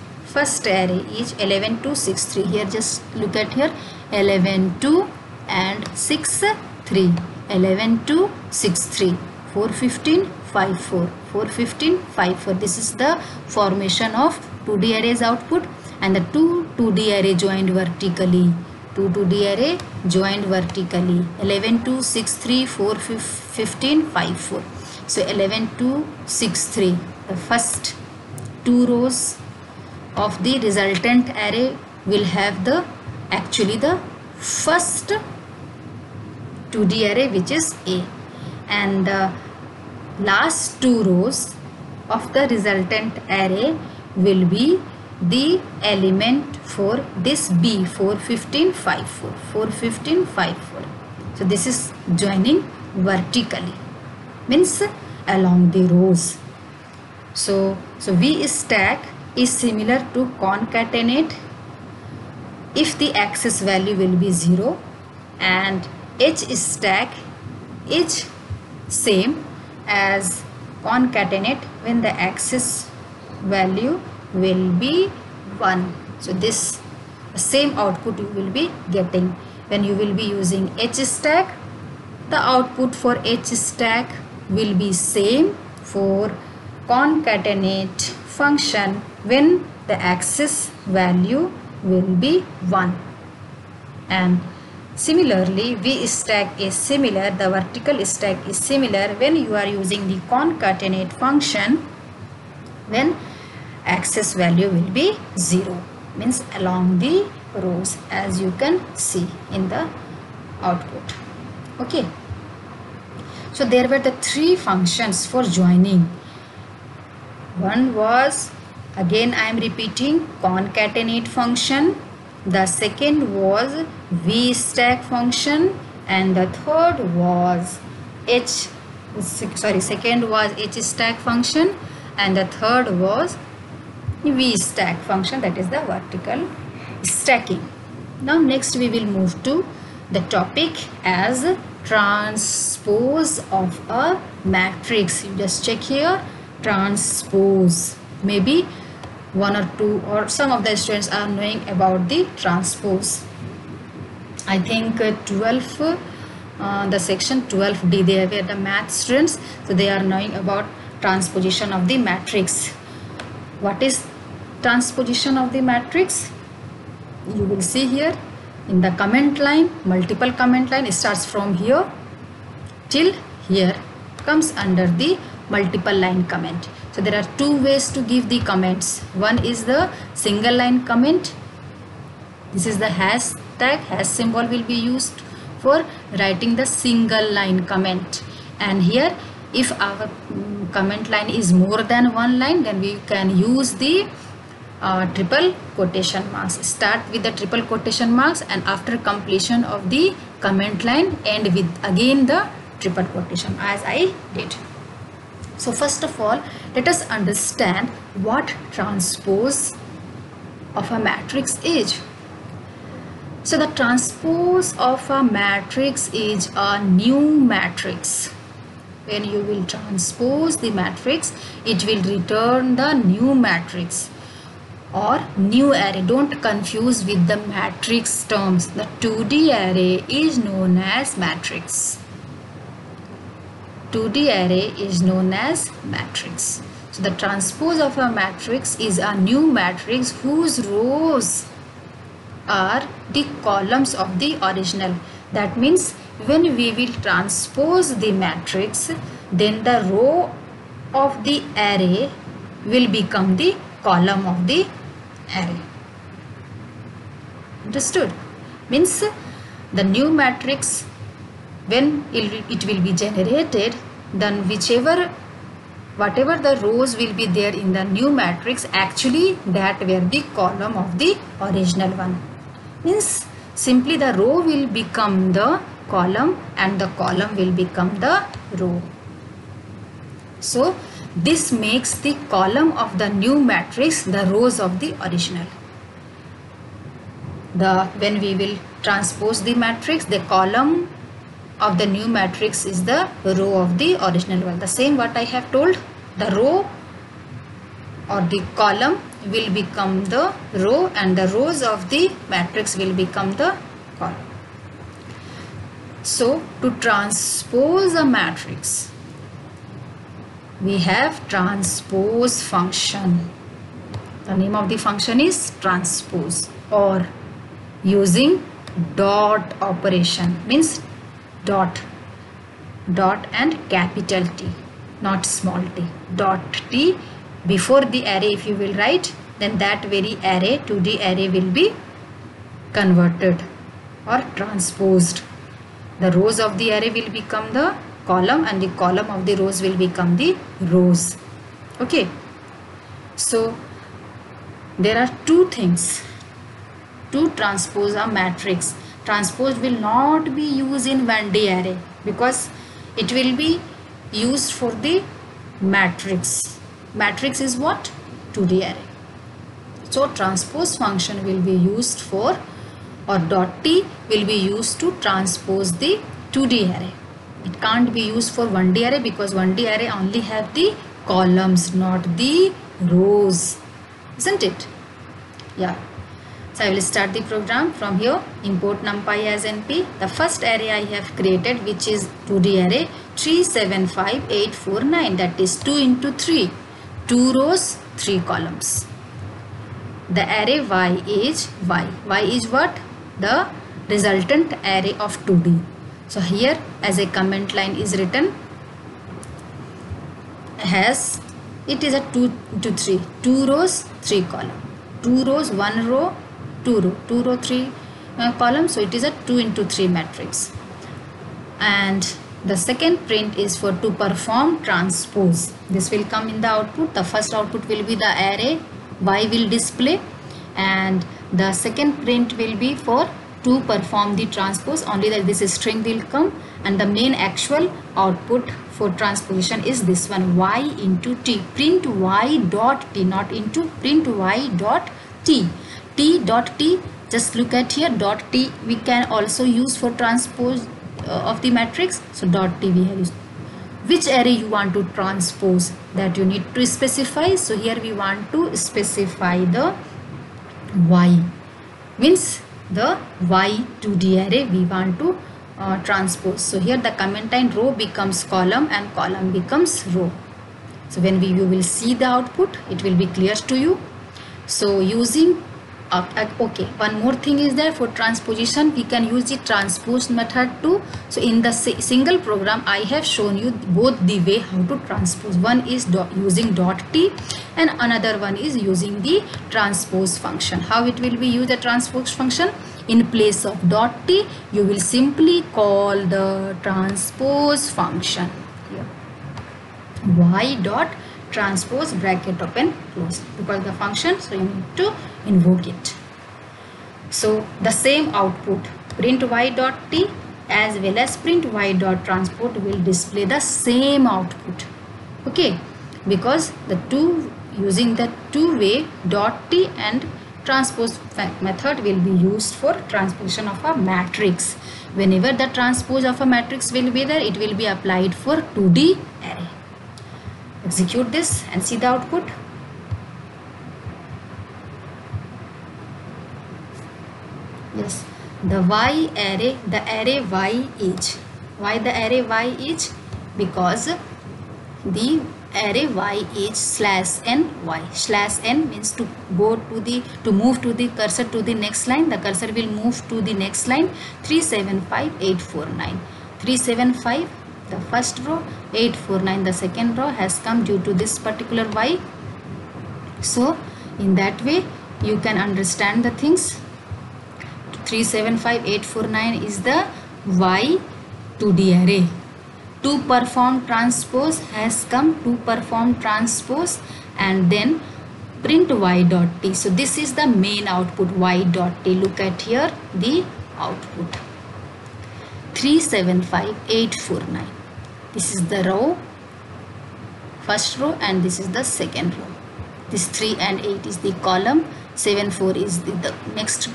11 to 6, 3. Here just look at here, 11 2 and 6 3, 11 2 6 3, 4 15 5 4, 4 15 5 4. This is the formation of 2D arrays output, and the 2D array joined vertically. 2D array joined vertically. 11 2 6 3, 4 15 5 4. So 11 2 6 3. The first two rows of the resultant array will have the first 2D array, which is A, and the last two rows of the resultant array will be the element for this B, 4 15 5 4, 4 15 5 4. So this is joining vertically, means along the rows. So V stack is similar to concatenate if the axis value will be 0, and H stack is same as concatenate when the axis value will be 1. So this same output you will be getting when you will be using H stack. The output for H stack will be same for concatenate function when the axis value will be 1. And similarly, V stack is similar, the vertical stack is similar when you are using the concatenate function when axis value will be 0, means along the rows, as you can see in the output. Okay. So there were the three functions for joining. One was, again I am repeating, concatenate function. The second was V stack function, and the third was second was H stack function, and the third was V stack function, that is the vertical stacking. Now next we will move to the topic as transpose of a matrix. You just check here, transpose. Maybe one or two or some of the students are knowing about the transpose. I think 12, the section 12D, they were the math students, so they are knowing about transposition of the matrix. What is transposition of the matrix? You will see here in the comment line, multiple comment line, it starts from here till here, comes under the multiple line comment. So there are two ways to give the comments. One is the single line comment. This is the hashtag, hash symbol will be used for writing the single line comment. And here, if our comment line is more than one line, then we can use the triple quotation marks. Start with the triple quotation marks, and after completion of the comment line, end with again the triple quotation, as I did. So first of all, let us understand what transpose of a matrix is. So the transpose of a matrix is a new matrix. When you will transpose the matrix, it will return the new matrix or new array. Don't confuse with the matrix terms. The 2D array is known as matrix. 2D array is known as matrix. So the transpose of a matrix is a new matrix whose rows are the columns of the original. That means when we will transpose the matrix, then the row of the array will become the column of the array. Understood? Means the new matrix, when it will be generated, then whatever the rows will be there in the new matrix, actually that were the column of the original one. Means simply the row will become the column and the column will become the row. So this makes the column of the new matrix the rows of the original. When we will transpose the matrix, the column of the new matrix is the row of the original one. The same what I have told, the row or the column will become the row and the rows of the matrix will become the column. So to transpose a matrix, we have transpose function. The name of the function is transpose, or using dot operation, means dot and capital T, not small t. Dot T before the array if you will write, then that very array to the array will be converted or transposed. The rows of the array will become the column and the column of the rows will become the rows. Okay. So there are two things to transpose a matrix. Transpose will not be used in 1D array because it will be used for the matrix. Matrix is what? 2D array. So transpose function will be used for, or dot T will be used to transpose the 2D array. It can't be used for 1D array because 1D array only have the columns, not the rows, isn't it? Yeah. So I will start the program from here. Import numpy as np. The first array I have created, which is 2D array 375849, that is 2 into 3, 2 rows 3 columns. The array y is y. Y is what? The resultant array of 2D. So here as a comment line is written, it is a 2 into 3, 2 rows 3 column, 2 rows 1 row 2 row, 2 row 3 columns. So it is a 2 into 3 matrix. And the second print is for to perform transpose. This will come in the output. The first output will be the array y will display, and the second print will be for to perform the transpose. Only that this string will come, and the main actual output for transposition is this one, y into t. Print y dot t, not into, print y dot t. T dot t, just look at here, dot t we can also use for transpose of the matrix. So dot t we have used. Which array you want to transpose, that you need to specify. So here we want to specify the y, means the Y2D array we want to transpose. So here the combined row becomes column and column becomes row. So when you will see the output, it will be clear to you. So using okay, one more thing is that for transposition we can use the transpose method too. So in the single program I have shown you both the way how to transpose. One is using .t and another one is using the transpose function. How it will be used, the transpose function? In place of .t you will simply call the transpose function here, y dot transpose bracket open close, because the function, so you need to invoke it. So the same output print y dot t as well as print y dot transpose will display the same output, okay, because the two using the two-way dot t and transpose method will be used for transposition of a matrix. Whenever the transpose of a matrix will be there, it will be applied for 2D array. Execute this and see the output. Yes, the y array, the array y each. Why the array y each? Because the array y each slash n y. Slash n means to go to the, to move to the cursor to the next line. The cursor will move to the next line. 375849. 375 the first row, 849 the second row has come due to this particular y. So in that way you can understand the things. 375849 is the Y2D array. To perform transpose has come, to perform transpose, and then print y dot t. So this is the main output, y dot t. Look at here the output, 375849. This is the row, first row, and this is the second row. This 3 and 8 is the column, 7 4 is the next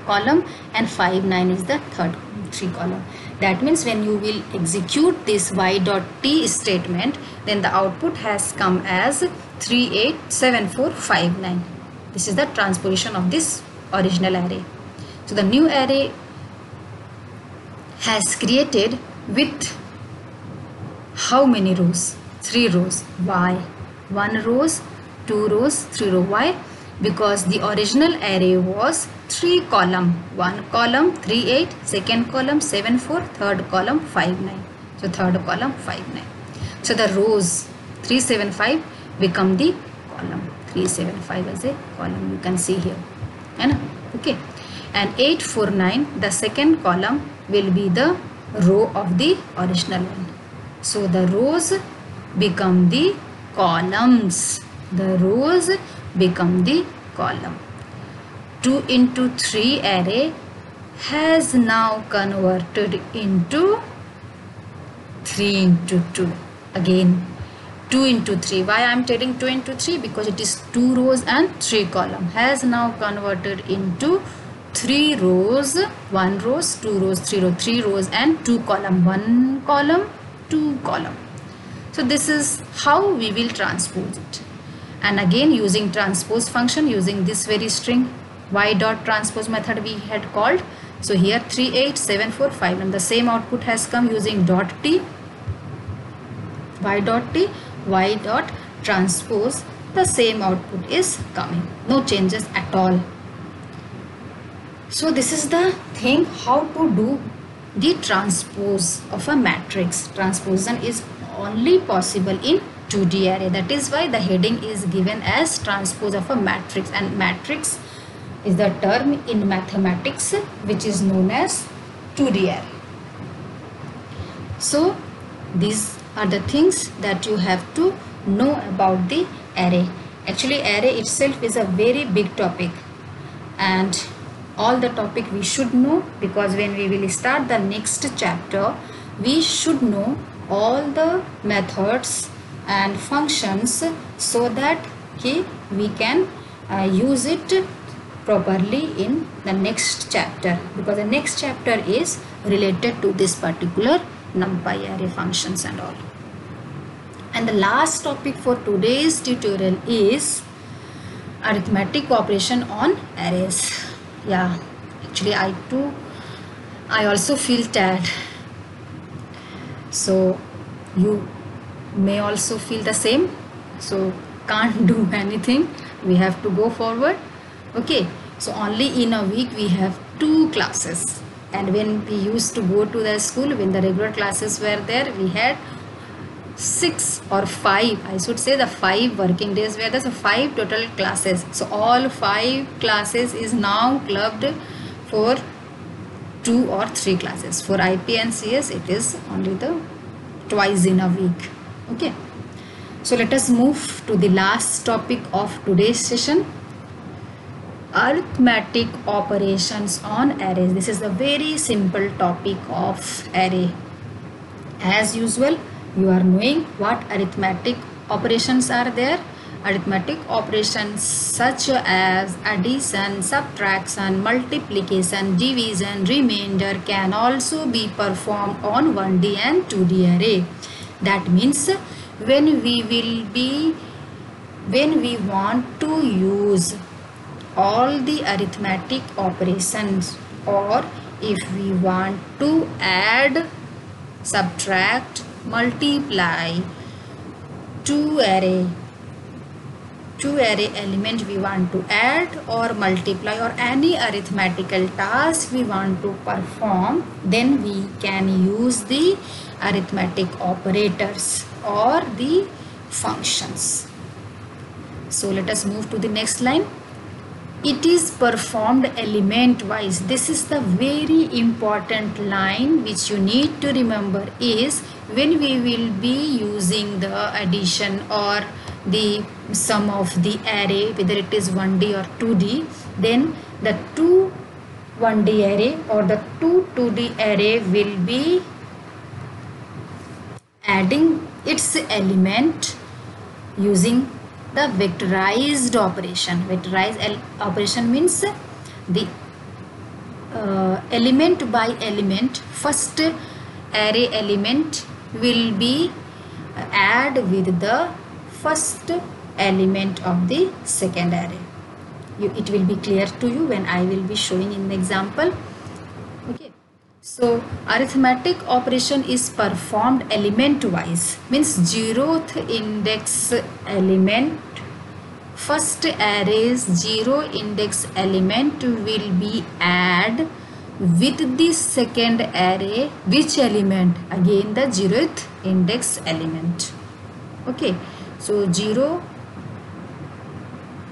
column, and 5 9 is the third 3 column. That means when you will execute this y dot t statement, then the output has come as 387459. This is the transposition of this original array. So the new array has created with how many rows? 3 rows. Why? 1 rows, 2 rows, 3 row. Why? Because the original array was 3 column. 1 column 3 8, second column 7 4, third column 5 9. So third column 5 9. So the rows 375 become the column. 375 as a column you can see here. Okay. And 849 the second column will be the row of the original one. So the rows become the columns. The rows become the column. 2 into 3 array has now converted into 3 into 2. Again 2 into 3. Why I am telling 2 into 3? Because it is 2 rows and 3 column. Has now converted into 3 rows, 1 rows, 2 rows, 3 rows, 3 rows and 2 column. 1 column, 2 column. So this is how we will transpose it. And again using transpose function, using this very string y dot transpose method we had called. So here 38745 and the same output has come using dot t, y dot t, y dot transpose. The same output is coming. No changes at all. So this is the thing how to do the transpose of a matrix. Transposition is only possible in 2D array. That is why the heading is given as transpose of a matrix, and matrix is the term in mathematics which is known as 2D array. So these are the things that you have to know about the array. Actually array itself is a very big topic, and all the topic we should know, because when we will start the next chapter we should know all the methods and functions so that we can use it properly in the next chapter, because the next chapter is related to this particular NumPy array functions and all. And the last topic for today's tutorial is arithmetic operation on arrays. Yeah, Actually, I also feel tired. So you may also feel the same. So can't do anything. We have to go forward. Okay. So only in a week we have 2 classes. And when we used to go to the school, when the regular classes were there, we had 6 or 5, I should say the 5 working days were there. So 5 total classes. So all 5 classes is now clubbed for 2 or 3 classes. For IP and CS it is only the twice in a week. Okay. So let us move to the last topic of today's session. Arithmetic operations on arrays. This is a very simple topic of array. As usual, you are knowing what arithmetic operations are there. Arithmetic operations such as addition, subtraction, multiplication, division, remainder can also be performed on 1D and 2D array. That means when we want to use all the arithmetic operations, or if we want to add, subtract, multiply two array element we want to add or multiply, or any arithmetical task we want to perform, then we can use the arithmetic operators or the functions. So let us move to the next line. It is performed element wise. This is the very important line which you need to remember, is when we will be using the addition or the sum of the array, whether it is 1D or 2D, then the 2 1D array or the 2 2D array will be adding its element using the vectorized operation. Vectorized operation means the element by element, first array element will be add with the first element of the second array. It will be clear to you when I will be showing in the example. Okay. So arithmetic operation is performed element wise, means 0th index element, first array's 0 index element will be add with the second array. Which element? Again the 0th index element. Okay. So 0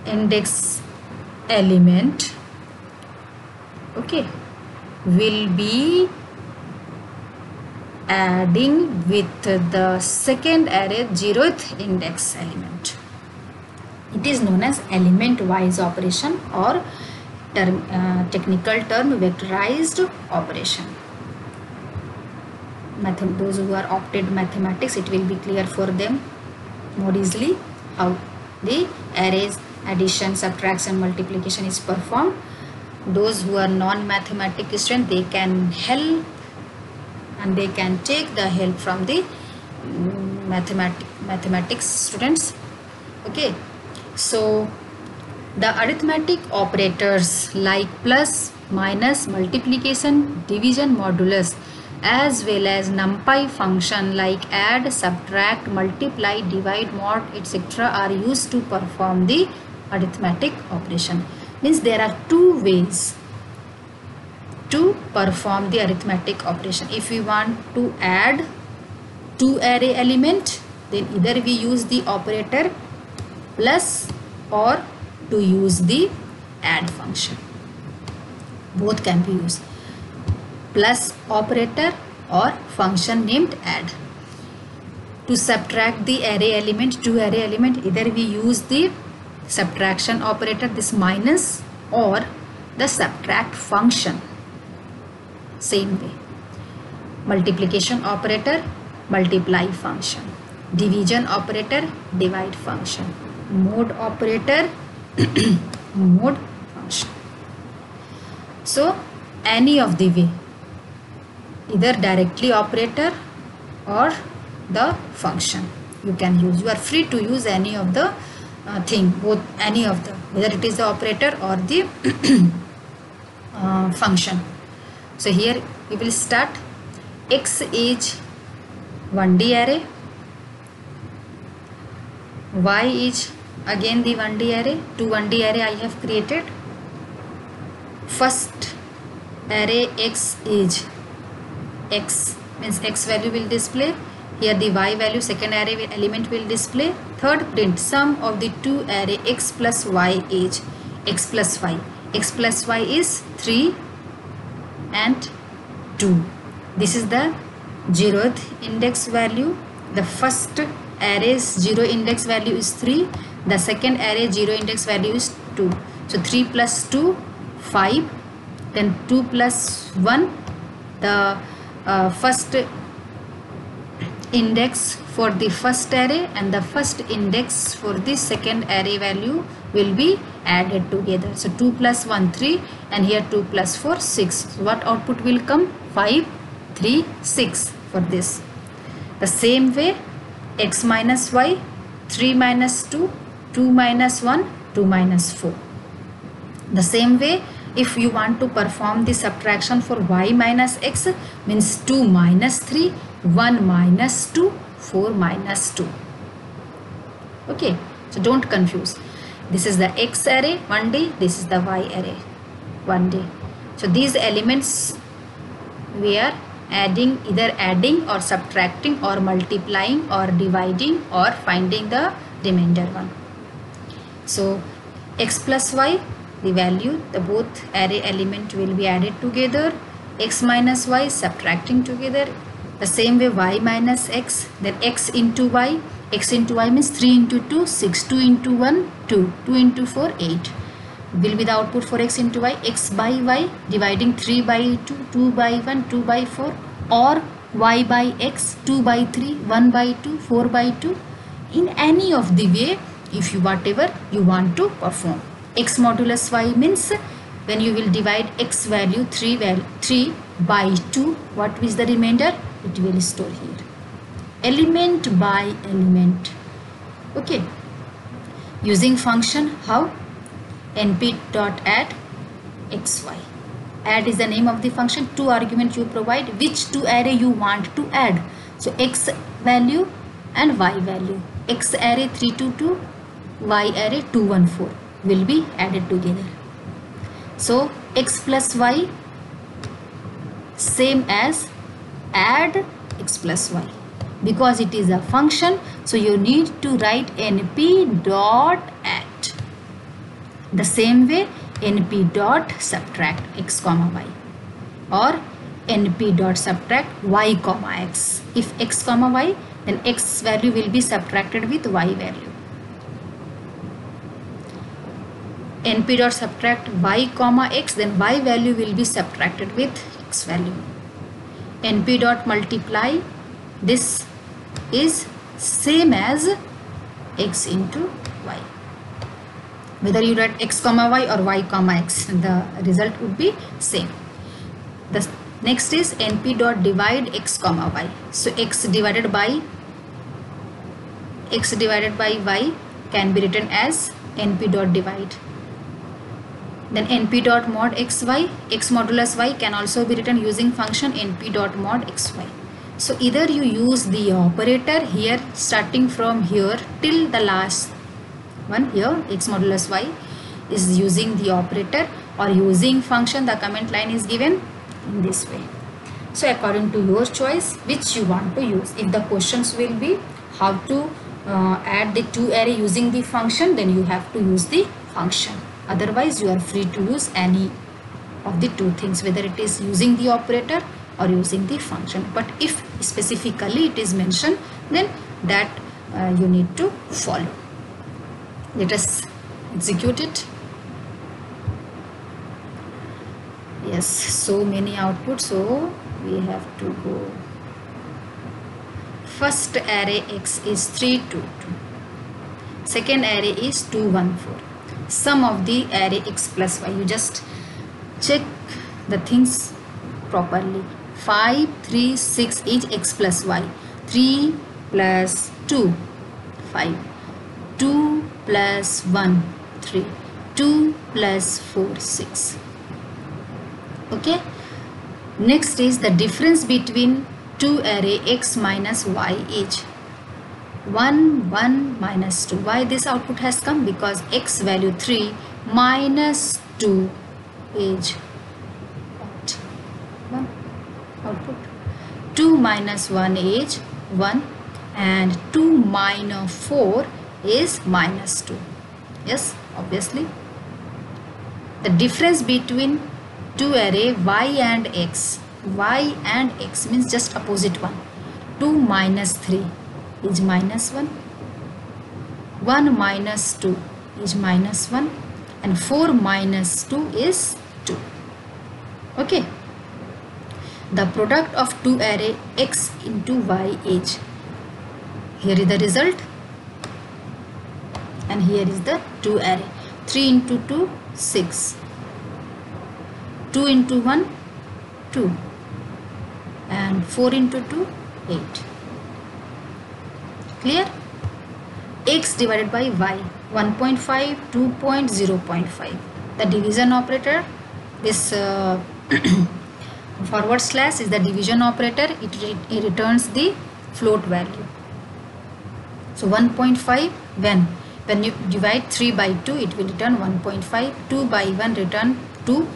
index element, okay, will be adding with the second array 0th index element. It is known as element wise operation, or technical term vectorized operation. Those who are opted mathematics, it will be clear for them more easily how the arrays addition, subtraction, multiplication is performed. Those who are non-mathematics students, they can help and they can take the help from the mathematics students. Okay, so the arithmetic operators like plus, minus, multiplication, division, modulus, as well as numpy function like add, subtract, multiply, divide, mod, etc. are used to perform the arithmetic operation. Means there are 2 ways to perform the arithmetic operation. If we want to add 2 array element, then either we use the operator plus or to use the add function. Both can be used. Plus operator or function named add. To subtract the array element, 2 array element, either we use the subtraction operator, this minus, or the subtract function. Same way. Multiplication operator, multiply function. Division operator, divide function. Mod operator, mod function. So any of the way, either directly operator or the function you can use. You are free to use any of the thing, both, any of the, whether it is the operator or the function. So here we will start. X is 1D array, Y is again the 1D array. Two 1D array I have created. First array X is X means X value will display. Here the Y value, second array element will display. Third print, sum of the two array X plus Y is X plus Y. X plus Y is 3 and 2. This is the 0th index value. The first array's 0 index value is 3. The second array 0 index value is 2. So 3 plus 2, 5. Then 2 plus 1. The first index for the first array and the first index for the second array value will be added together. So 2 plus 1, 3, and here 2 plus 4, 6. So what output will come? 5, 3, 6 for this. The same way, X minus Y, 3 minus 2, 2 minus 1, 2 minus 4. The same way, if you want to perform the subtraction for Y minus X, means 2 minus 3, 1 minus 2, 4 minus 2. Okay, so don't confuse. This is the X array 1D, this is the Y array 1D. So these elements we are adding, either adding or subtracting or multiplying or dividing or finding the remainder one. So X plus Y, the value, the both array element will be added together. X minus Y subtracting together. The same way Y minus X, then X into Y. X into Y means 3 into 2, 6, 2 into 1, 2, 2 into 4, 8. Will be the output for X into Y. X by Y, dividing 3 by 2, 2 by 1, 2 by 4, or Y by X, 2 by 3, 1 by 2, 4 by 2. In any of the way, if you whatever you want to perform. X modulus Y means when you will divide X value 3 by 2, what is the remainder? It will store here. Element by element. Okay. Using function how? np.add xy. Add is the name of the function. Two argument you provide. Which two array you want to add? So X value and Y value. X array 322, Y array 214 will be added together. So X plus Y same as add X plus Y. Because it is a function, so you need to write np dot add. The same way np dot subtract x comma y, or np dot subtract y comma x. If x comma y, then x value will be subtracted with y value. Np dot subtract y comma x, then y value will be subtracted with x value. Np dot multiply, this is same as x into y. Whether you write x comma y or y comma x, the result would be same. The next is np dot divide x comma y. So x divided by y can be written as np dot divide. Then np dot mod xy, x modulus y can also be written using function np dot mod xy. So either you use the operator here, starting from here till the last one here, x modulus y is using the operator, or using function. The comment line is given in this way. So according to your choice, which you want to use. If the questions will be how to add the two array using the function, then you have to use the function. Otherwise you are free to use any of the two things, whether it is using the operator or using the function. But if specifically it is mentioned, then that you need to follow. Let us execute it. Yes, so many outputs, so we have to go. First array x is 322. Second array is 214. Sum of the array x plus y. You just check the things properly. 5, 3, 6 is x plus y. 3 plus 2, 5. 2 plus 1, 3. 2 plus 4, 6. Okay. Next is the difference between two array x minus y is 1, 1 minus 2. Why this output has come? Because x value 3 minus 2 is what? 1 output. 2 minus 1 is 1 and 2 minus 4 is minus 2. Yes, obviously. The difference between two array y and x. Y and x means just opposite one. 2 minus 3 is minus 1. 1 minus 2 is minus 1. And 4 minus 2 is 2. Okay. The product of two array x into y is. Here is the result. And here is the two array. 3 into 2, 6. 2 into 1, 2. And 4 into 2, 8. Clear? X divided by y. 1.5, 2.0.5. The division operator. This forward slash is the division operator. It returns the float value. So 1.5 when you divide 3 by 2 it will return 1.5. 2 by 1 return 2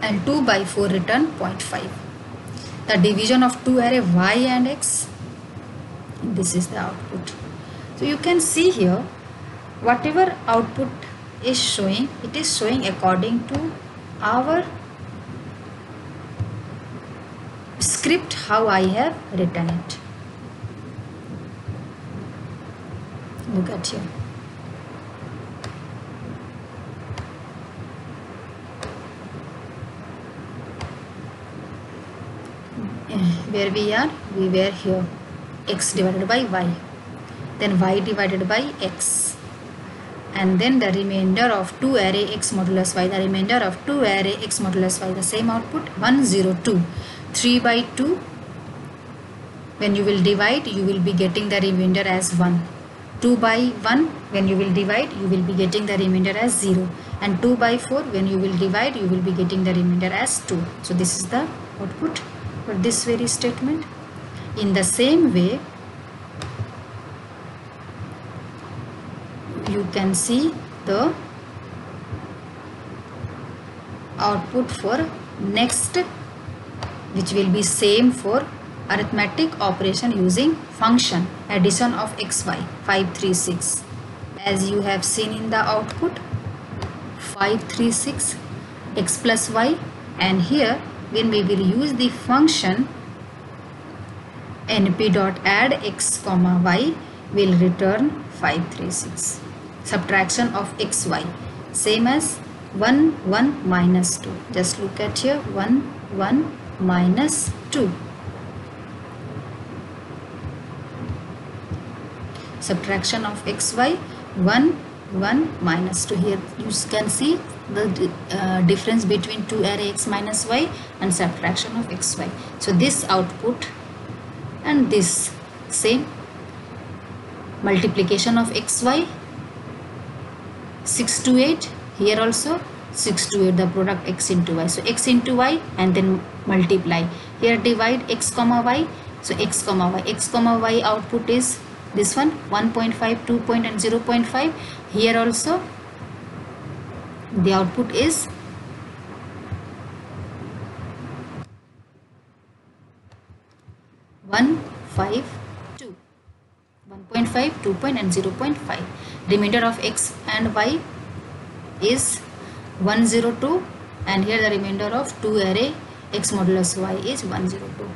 and 2 by 4 return 0.5. The division of two array y and x. This is the output. So you can see here whatever output is showing, it is showing according to our script how I have written it. Look at here. Where we are? We were here. X divided by y. Then y divided by x. And then the remainder of 2 array x modulus y. The remainder of 2 array x modulus y. The same output 1, 0, 2. 3 by 2. When you will divide, you will be getting the remainder as 1. 2 by 1, when you will divide, you will be getting the remainder as 0. And 2 by 4, when you will divide, you will be getting the remainder as 2. So this is the output for this very statement. In the same way, you can see the output for next, which will be same for arithmetic operation using function addition of xy 536. As you have seen in the output 536 x plus y, and here when we will use the function np.add x comma y will return 536. Subtraction of xy same as 1 1 minus 2. Just look at here 1 1 minus 2. Subtraction of xy 1 1 minus 2. Here you can see the difference between two array x minus y and subtraction of xy. So this output and this same multiplication of xy 6 to 8. Here also 6 to 8, the product x into y. So x into y and then multiply. Here divide x comma y. So x comma y. X comma y output is this one 1.5, 2 point and 0.5. Here also the output is 1.5, 2. 1.5, 2 point and 0.5. Remainder of x and y is 102, and here the remainder of 2 array x modulus y is 102.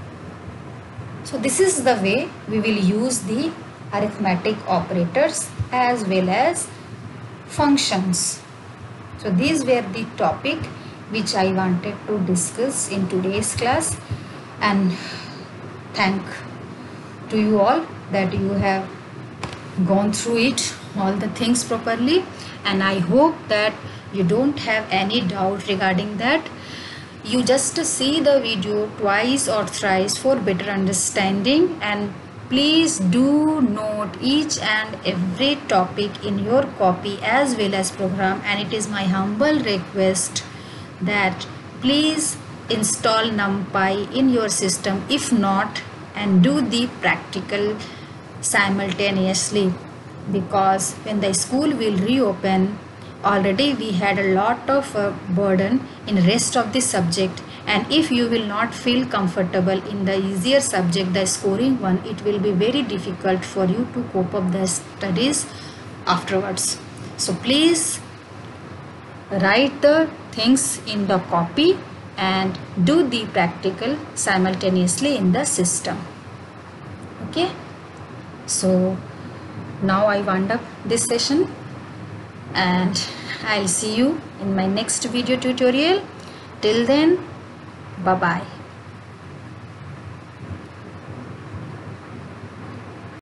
So this is the way we will use the arithmetic operators as well as functions. So these were the topic which I wanted to discuss in today's class, and thank to you all that you have gone through it all the things properly, and I hope that you don't have any doubt regarding that. You just see the video twice or thrice for better understanding, and please do note each and every topic in your copy as well as program. And it is my humble request that please install NumPy in your system. If not, and do the practical simultaneously, because when the school will reopen, already we had a lot of burden in rest of the subject, and if you will not feel comfortable in the easier subject, the scoring one, it will be very difficult for you to cope up the studies afterwards. So please write the things in the copy and do the practical simultaneously in the system. Okay, so now I wound up this session, and I'll see you in my next video tutorial. Till then, bye bye.